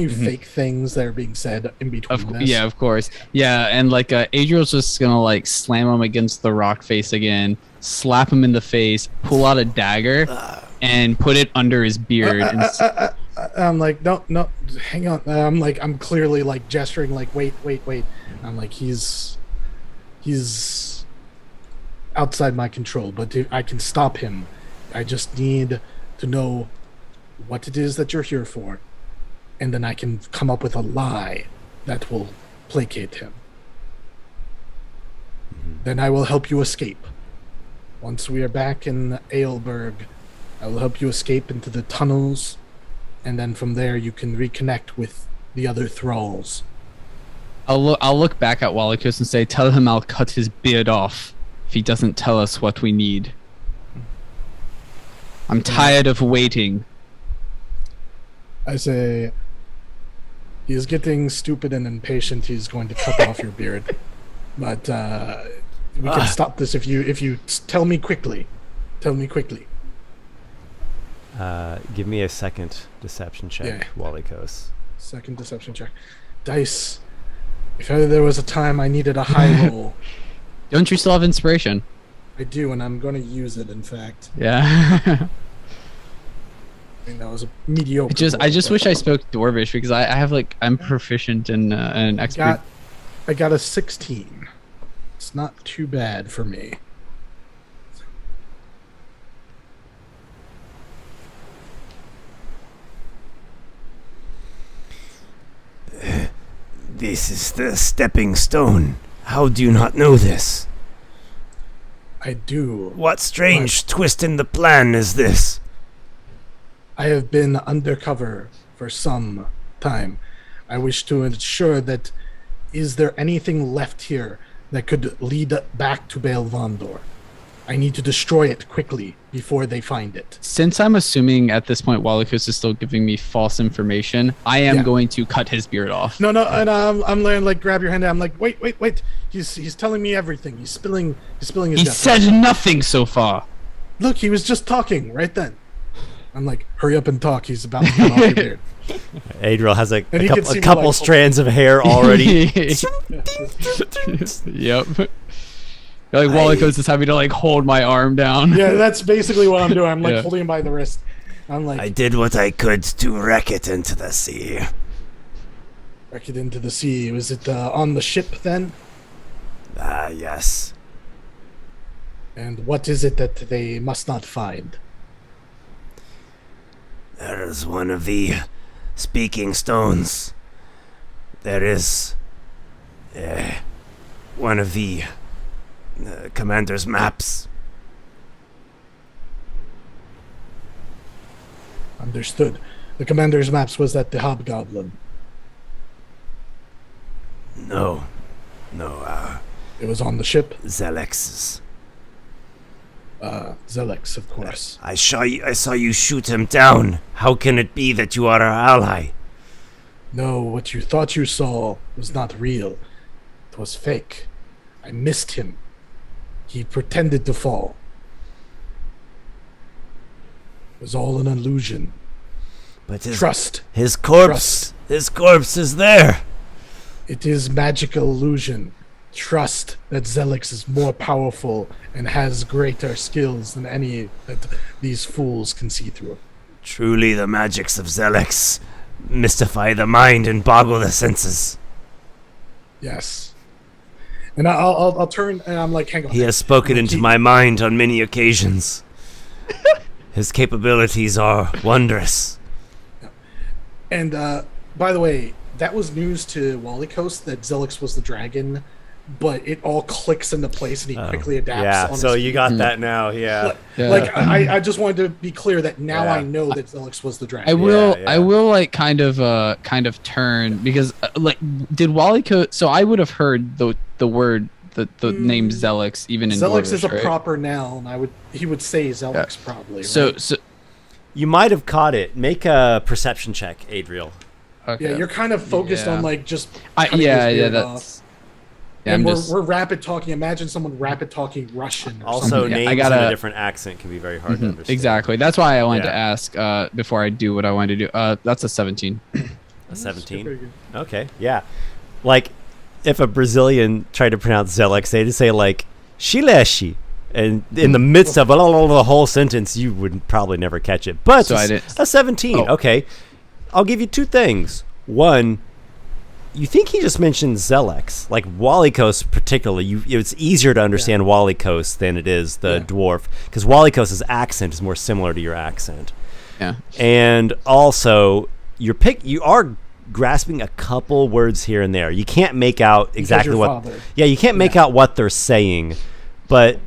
fake things that are being said in between this. Yeah, of course. Yeah, and Adriel's just gonna slam him against the rock face again, slap him in the face, pull out a dagger, and put it under his beard. I'm like, no, hang on. I'm clearly gesturing, wait. I'm like, he's outside my control, but I can stop him. I just need to know what it is that you're here for, and then I can come up with a lie that will placate him. Then I will help you escape. Once we are back in Aelberg, I will help you escape into the tunnels, and then from there you can reconnect with the other thralls. I'll look back at Walykos and say, tell him I'll cut his beard off if he doesn't tell us what we need. I'm tired of waiting. I say, he is getting stupid and impatient. He's going to cut off your beard. But we can stop this if you tell me quickly. Tell me quickly. Give me a second deception check, Walykos. Second deception check. Dice. If ever there was a time I needed a high roll Don't you still have inspiration? I do, and I'm going to use it. In fact, Yeah. I mean, that was a mediocre. I just wish I spoke Dwarvish because I have like I'm proficient in an expert. I got a 16. It's not too bad for me. This is the stepping stone. How do you not know this? I do. What strange twist in the plan is this? I have been undercover for some time. I wish to ensure that is there anything left here that could lead back to Baal Vondor? I need to destroy it quickly before they find it. Since I'm assuming at this point Walykos is still giving me false information, I am going to cut his beard off. No, and I'm like grab your hand. I'm like, wait. He's telling me everything. He's spilling his. He death. said nothing so far. Look, he was just talking right then. I'm like, hurry up and talk. He's about to cut off your beard. Adriel has a And he can see me, couple like, strands of hair already. Yep. Like Walykos is having to like hold my arm down. Yeah, that's basically what I'm doing. I'm like Yeah. holding him by the wrist. I'm like, I did what I could to wreck it into the sea. wreck it into the sea. Was it on the ship then? Ah, yes. And what is it that they must not find? There is one of the speaking stones. There is one of the commander's maps. Understood. The commander's maps was at the Hobgoblin. No, It was on the ship. Zelex's. Zelex, of course. I saw you shoot him down. How can it be that you are our ally? No, what you thought you saw was not real. It was fake. I missed him. He pretended to fall. It was all an illusion. But Trust. his corpse is there. It is magical illusion. Trust that Zelix is more powerful and has greater skills than any that these fools can see through. Truly the magics of Zelex mystify the mind and boggle the senses. Yes. And I'll turn and I'm like, hang on. He has spoken into my mind on many occasions. His capabilities are wondrous. And by the way, that was news to Walykos that Zelix was the dragon, but it all clicks into place and he quickly adapts. Yeah, on so his you feet. got that now. Yeah. Like I just wanted to be clear that now Yeah. I know that Zelix was the dragon. I will. Yeah. I will like kind of turn because like did Walykos? So I would have heard the word the name Zelix even in Zelix Dwarvish, is a right? proper noun. He would say Zelix probably. So right? so You might have caught it. Make a perception check, Adriel. okay. yeah, you're kind of focused Yeah. on like just cutting yeah his beard that's. off. Yeah, And I'm just, we're rapid talking. Imagine someone rapid talking Russian. Or Also, something. Yeah, I names in gotta- a different accent can be very hard to understand. exactly. That's why I wanted to Yeah. ask before I do what I wanted to do. That's a 17. A Pretty 17. good. Okay, yeah. Like, if a Brazilian tried to pronounce Zelex, they'd say, like, Shileshi. And in the midst of the whole sentence, you would probably never catch it. But So I a 17. Oh. Okay. I'll give you two things. One, you think he just mentioned Zelex. Like, Walykos particularly. It's easier to understand Walykos than it is the dwarf. Because Walykos' accent is more similar to your accent. Yeah. And also, you are grasping a couple words here and there. You can't make out exactly your what. father. Yeah, you can't make out what they're saying, but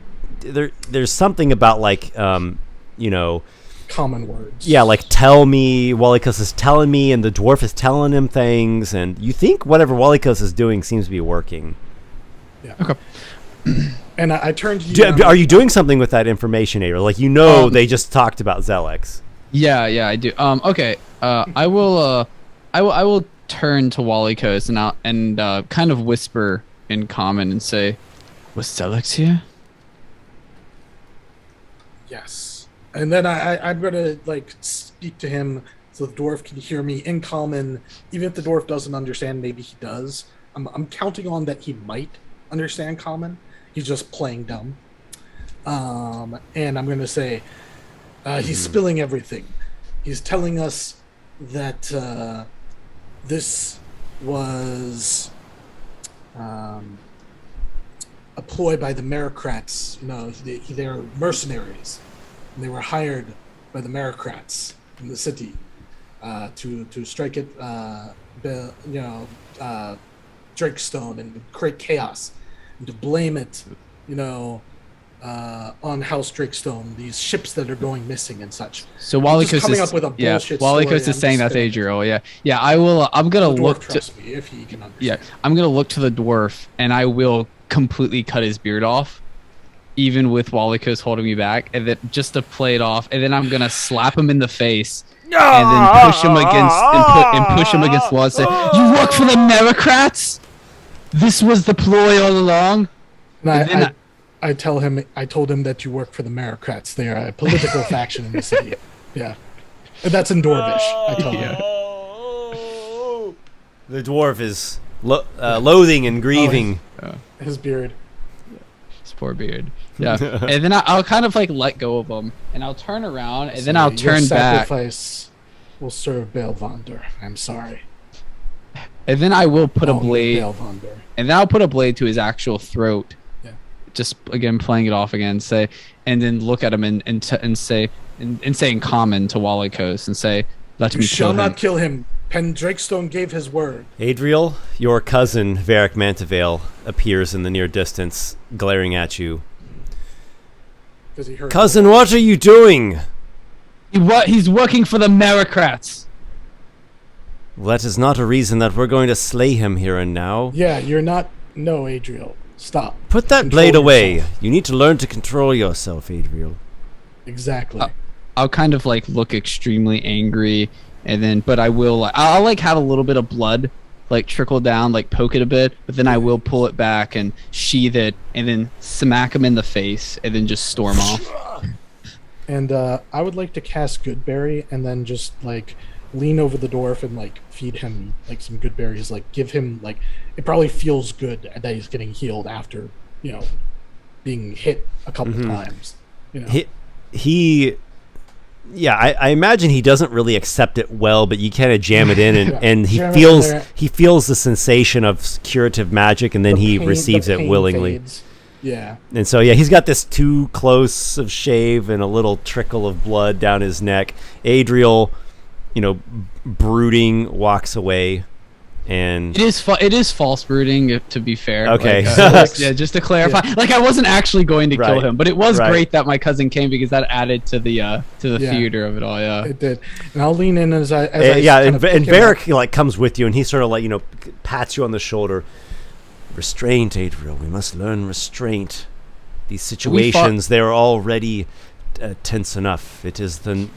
there's something about like Common words. yeah, like tell me. Walykos is telling me, and the dwarf is telling him things, and you think whatever Walykos is doing seems to be working. Yeah. Okay. And I turned to you. Are you doing something with that information, April? Like they just talked about Zelex. Yeah, I do. Okay. I will turn to Walykos and kind of whisper in common and say, "Was Zelex here?" Yes. And then I'm gonna like speak to him so the dwarf can hear me in common. Even if the dwarf doesn't understand, maybe he does. I'm counting on that he might understand common he's just playing dumb. And I'm going to say he's spilling everything. He's telling us that this was a ploy by the Merocrats. You know, they're mercenaries. And they were hired by the Merocrats in the city to strike it, Drakestone and create chaos, and to blame it, on House Drakestone, these ships that are going missing and such. So Walykos coming is up with a bullshit story. Walykos is saying that's Adriel. Yeah. I'm The gonna dwarf look to trusts me if he can understand. I'm gonna look to the dwarf, and I will completely cut his beard off, even with Walykos holding me back, and then just to play it off, and then I'm gonna slap him in the face, and then push him against the wall and say, "You work for the Merocrats? This was the ploy all along." And I told him that you work for the Merocrats. They are a political faction in the city. Yeah. And that's in Dwarvish, I told him. The dwarf is loathing and grieving. His beard. His poor beard. Yeah. And then I'll kind of like let go of him, and I'll turn around, and then I'll turn Your back. sacrifice will serve Belvander. I'm sorry. And then I will put a Only blade. Belvander. And then I'll put a blade to his actual throat. Yeah. Just again playing it off again, and then look at him and say in common to Walykos and say, "Let You me shall kill him." not kill him. Pen Drakestone gave his word. Adriel, your cousin, Varric Mantevale, appears in the near distance, glaring at you. Because he heard Cousin, what are you doing? He's working for the Merocrats. Well, that is not a reason that we're going to slay him here and now. Yeah, you're not. No, Adriel. Stop. Put that Control blade away. yourself. You need to learn to control yourself, Adriel. Exactly. I'll kind of like look extremely angry, and then but I'll like have a little bit of blood like trickle down, like poke it a bit, but then I will pull it back and sheathe it, and then smack him in the face, and then just storm off. And I would like to cast Goodberry, and then just like lean over the dwarf and like feed him like some good berries, like give him like it probably feels good that he's getting healed after being hit a couple times. I imagine he doesn't really accept it well, but you kind of jam it in, and he Jam it in feels there. he feels the sensation of curative magic, and then he receives it pain willingly. fades. Yeah. And so he's got this too close of shave and a little trickle of blood down his neck. Adriel, brooding, walks away, and It is false brooding, to be fair. Okay. Just to clarify, like I wasn't actually going to kill Right. him, but it was Right. great that my cousin came because that added to the Yeah. theater of it all. Yeah. It did. And I'll lean in as I and Varric like comes with you, and he sort of like pats you on the shoulder. Restraint, Adriel. We must learn restraint. These situations, they're already tense enough. It is the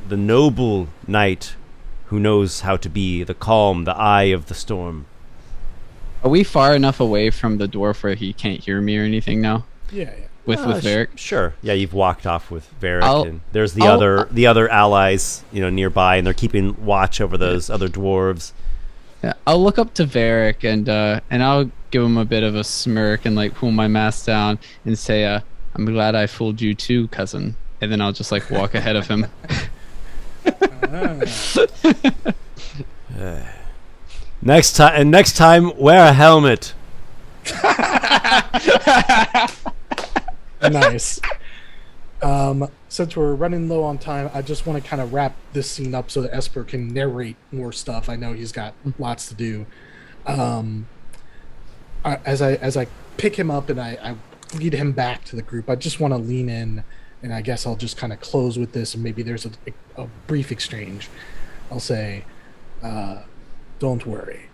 noble knight who knows how to be the calm, the eye of the storm. Are we far enough away from the dwarf where he can't hear me or anything now? Yeah. With Varric? Sure. Yeah, you've walked off with Varric, I'll- and there's the I'll- other allies, nearby, and they're keeping watch over those other dwarves. Yeah, I'll look up to Varric and I'll give him a bit of a smirk and like pull my mask down and say, "I'm glad I fooled you too, cousin." And then I'll just like walk ahead of him. Next time, wear a helmet. Nice. Since we're running low on time, I just want to kind of wrap this scene up so that Esper can narrate more stuff. I know he's got lots to do. As I pick him up and I lead him back to the group, I just want to lean in, and I guess I'll just kind of close with this, and maybe there's a brief exchange. I'll say, "Don't worry,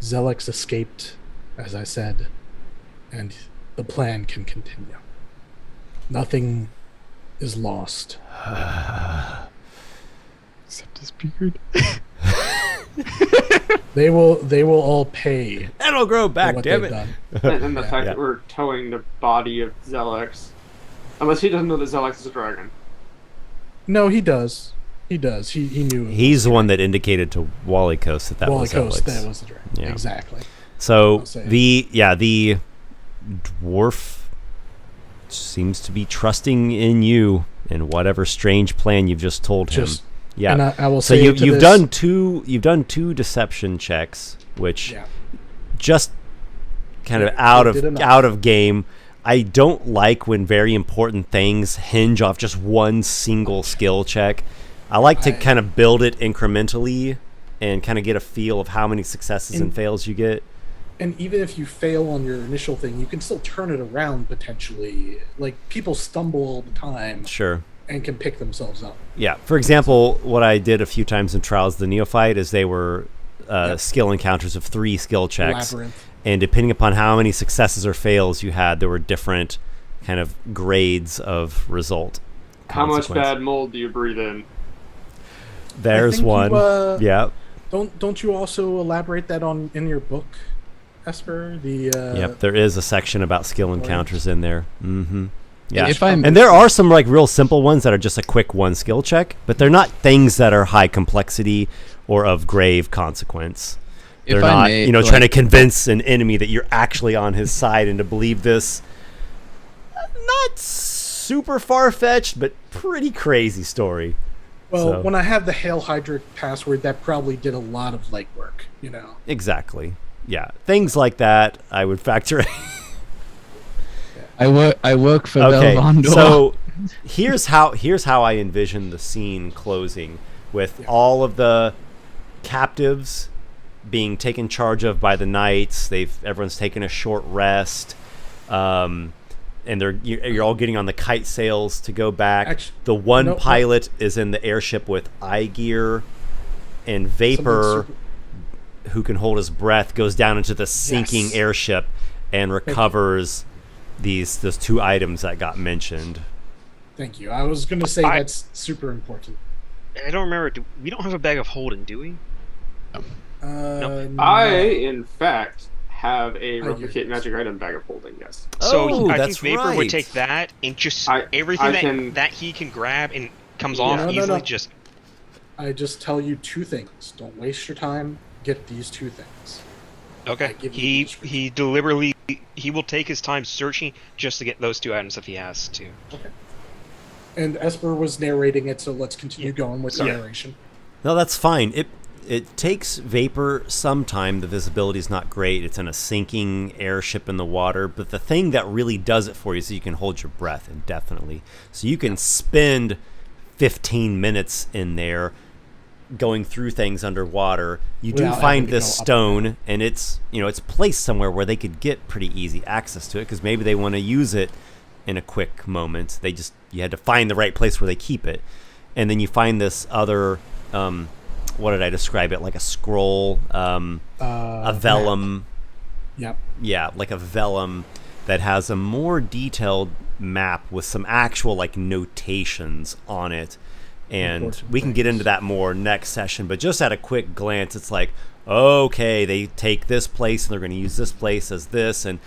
Zelix escaped, as I said, and the plan can continue. Nothing is lost." Except his beard. They will all pay It'll grow for back, what damn they've it. done. And the fact Yeah. that we're towing the body of Zelix. Unless he doesn't know that Zelix is a dragon. No, he does. He does. He knew. He's the one that indicated to Walykos that was Walykos, Alex. that was the dragon. Yeah. Exactly. So I'll say the dwarf seems to be trusting in you and whatever strange plan you've just told him. Yeah. And I will so say you've done two deception checks, which just kind of out of game. I don't like when very important things hinge off just one single skill check. I like to kind of build it incrementally and kind of get a feel of how many successes and fails you get. And even if you fail on your initial thing, you can still turn it around potentially. Like, people stumble all the time. Sure. And can pick themselves up. Yeah. For example, what I did a few times in Trials of the Neophyte is they were skill encounters of 3 skill checks. Labyrinth. And depending upon how many successes or fails you had, there were different kind of grades of result. How much bad mold do you breathe in? There's one. Yeah. Don't you also elaborate that in your book, Esper? Yep, there is a section about skill encounters in there. Mm-hmm. Yeah, And there are some like real simple ones that are just a quick 1 skill check, but they're not things that are high complexity or of grave consequence. They're not, trying to convince an enemy that you're actually on his side and to believe this. Not super far-fetched, but pretty crazy story. Well, when I have the Hail Hydra password, that probably did a lot of legwork, Exactly. Yeah, things like that I would factor in. I work for Okay, Belvandor. so here's how I envision the scene closing with all of the captives being taken charge of by the knights. Everyone's taken a short rest, and you're all getting on the kite sails to go back. Actually, the one pilot is in the airship with Aygir, and Vapor, who can hold his breath, goes down into the sinking airship and recovers those 2 items that got mentioned. Thank you. I was going to say that's super important. I don't remember. We don't have a bag of holding, do we? No. I, in fact, have a replicate magic item bag of holding. Yes. So I that's think Vapor right. would take that and just everything that he can grab and comes off easily. Just I just tell you 2 things. Don't waste your time. Get these 2 things. okay. He deliberately he will take his time searching just to get those 2 items if he has to. Okay. And Esper was narrating it, so let's continue going with the narration. No, that's fine. It takes Vapor some time. The visibility is not great. It's in a sinking airship in the water. But the thing that really does it for you is you can hold your breath indefinitely. So you can spend 15 minutes in there going through things underwater. You do find this stone, and it's placed somewhere where they could get pretty easy access to it because maybe they want to use it in a quick moment. You had to find the right place where they keep it. And then you find this other... what did I describe it? Like a scroll, a vellum. Yep. Yeah, like a vellum that has a more detailed map with some actual like notations on it. And we can get into that more next session, but just at a quick glance, it's like, okay, they take this place and they're going to use this place as this, and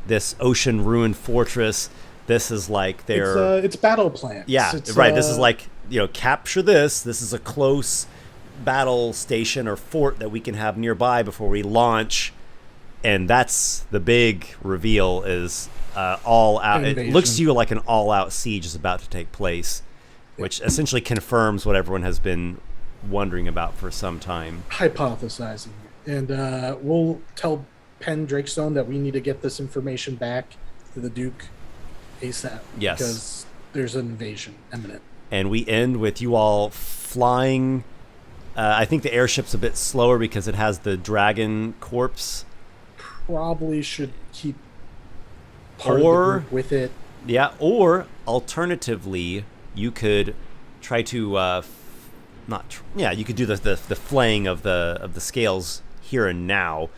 this ocean ruined fortress. This is like their... It's battle plans. Yeah, right. This is like, capture this. This is a close battle station or fort that we can have nearby before we launch, and that's the big reveal is all out. It looks to you like an all-out siege is about to take place, which essentially confirms what everyone has been wondering about for some time. Hypothesizing. And we'll tell Penn Drakestone that we need to get this information back to the Duke ASAP. Yes. Because there's an invasion imminent. And we end with you all flying. I think the airship's a bit slower because it has the dragon corpse. Probably should keep part of the group with it. Yeah, or alternatively, you could try to you could do the flaying of the scales here and now,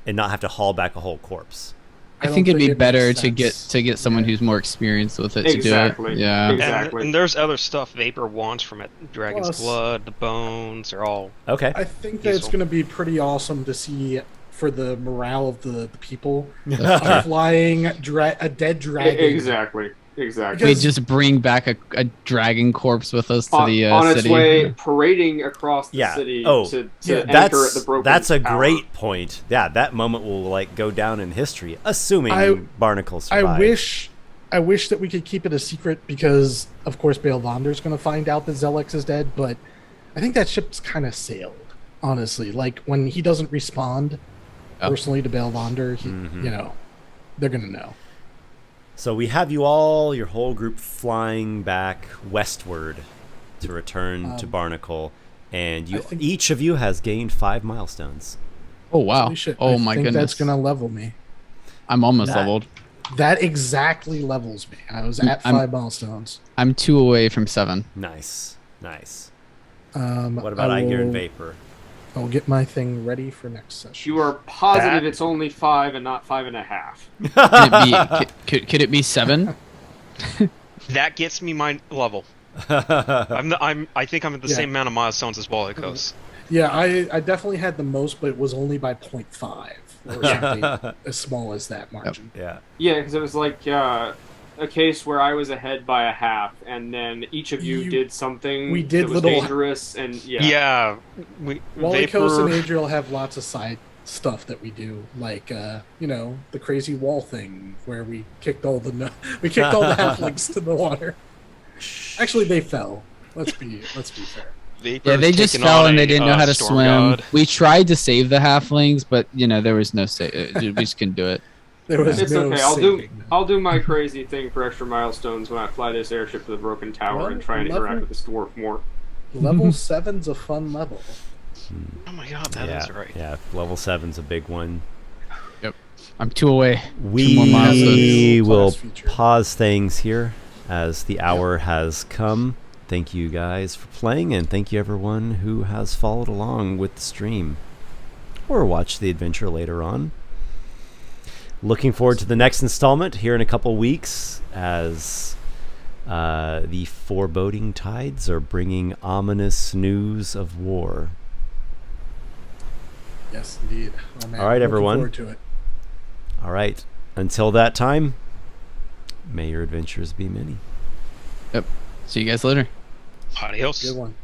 and not have to haul back a whole corpse. I think it'd be better to get someone who's more experienced with it to do it. Yeah, exactly. And there's other stuff Vapor wants from it. Dragon's blood, the bones are all okay. I think that it's going to be pretty awesome to see for the morale of the people flying a dead dragon. Exactly. We just bring back a dragon corpse with us to the on city. its way parading across the city to enter the broken That's a tower. great point. Yeah, that moment will go down in history, assuming Barnacle survives. I wish that we could keep it a secret because, of course, Bail Vonder's going to find out that Zelix is dead, but I think that ship's kind of sailed, honestly. Like, when he doesn't respond personally to Bail Vonder, they're going to know. So we have you all, your whole group, flying back westward to return to Barnacle, and each of you has gained 5 milestones. Oh, wow. Oh, my goodness. That's going to level me. I'm almost leveled. That exactly levels me. I was at 5 milestones. I'm 2 away from 7. Nice. What about Aygir and Vapor? I'll get my thing ready for next session. You are positive it's only 5 and not 5.5. Could it be 7? That gets me my level. I think I'm at the same amount of milestones as Walykos. Yeah, I definitely had the most, but it was only by 0.5 or something as small as that margin. Yeah. Yeah, because it was like a case where I was ahead by a half, and then each of you did something that was dangerous, and Walykos and Adriel have lots of side stuff that we do, like the crazy wall thing where we kicked all the halflings to the water. Actually, they fell. Let's be fair. Yeah, they just fell and they didn't know how to swim. God. We tried to save the halflings, but there was no save. We just couldn't do it. It's okay. I'll do my crazy thing for extra milestones when I fly this airship to the broken tower and try and interact with this dwarf more. Level 7's a fun level. Oh my god, that is right. Yeah, level 7's a big one. Yep. I'm 2 away. We will pause things here as the hour has come. Thank you guys for playing, and thank you everyone who has followed along with the stream or watched the adventure later on. Looking forward to the next installment here in a couple weeks as the foreboding tides are bringing ominous news of war. Yes, indeed. Oh, man. All right, everyone. Looking forward to it. All right. Until that time, may your adventures be many. Yep. See you guys later. Adios. Good one.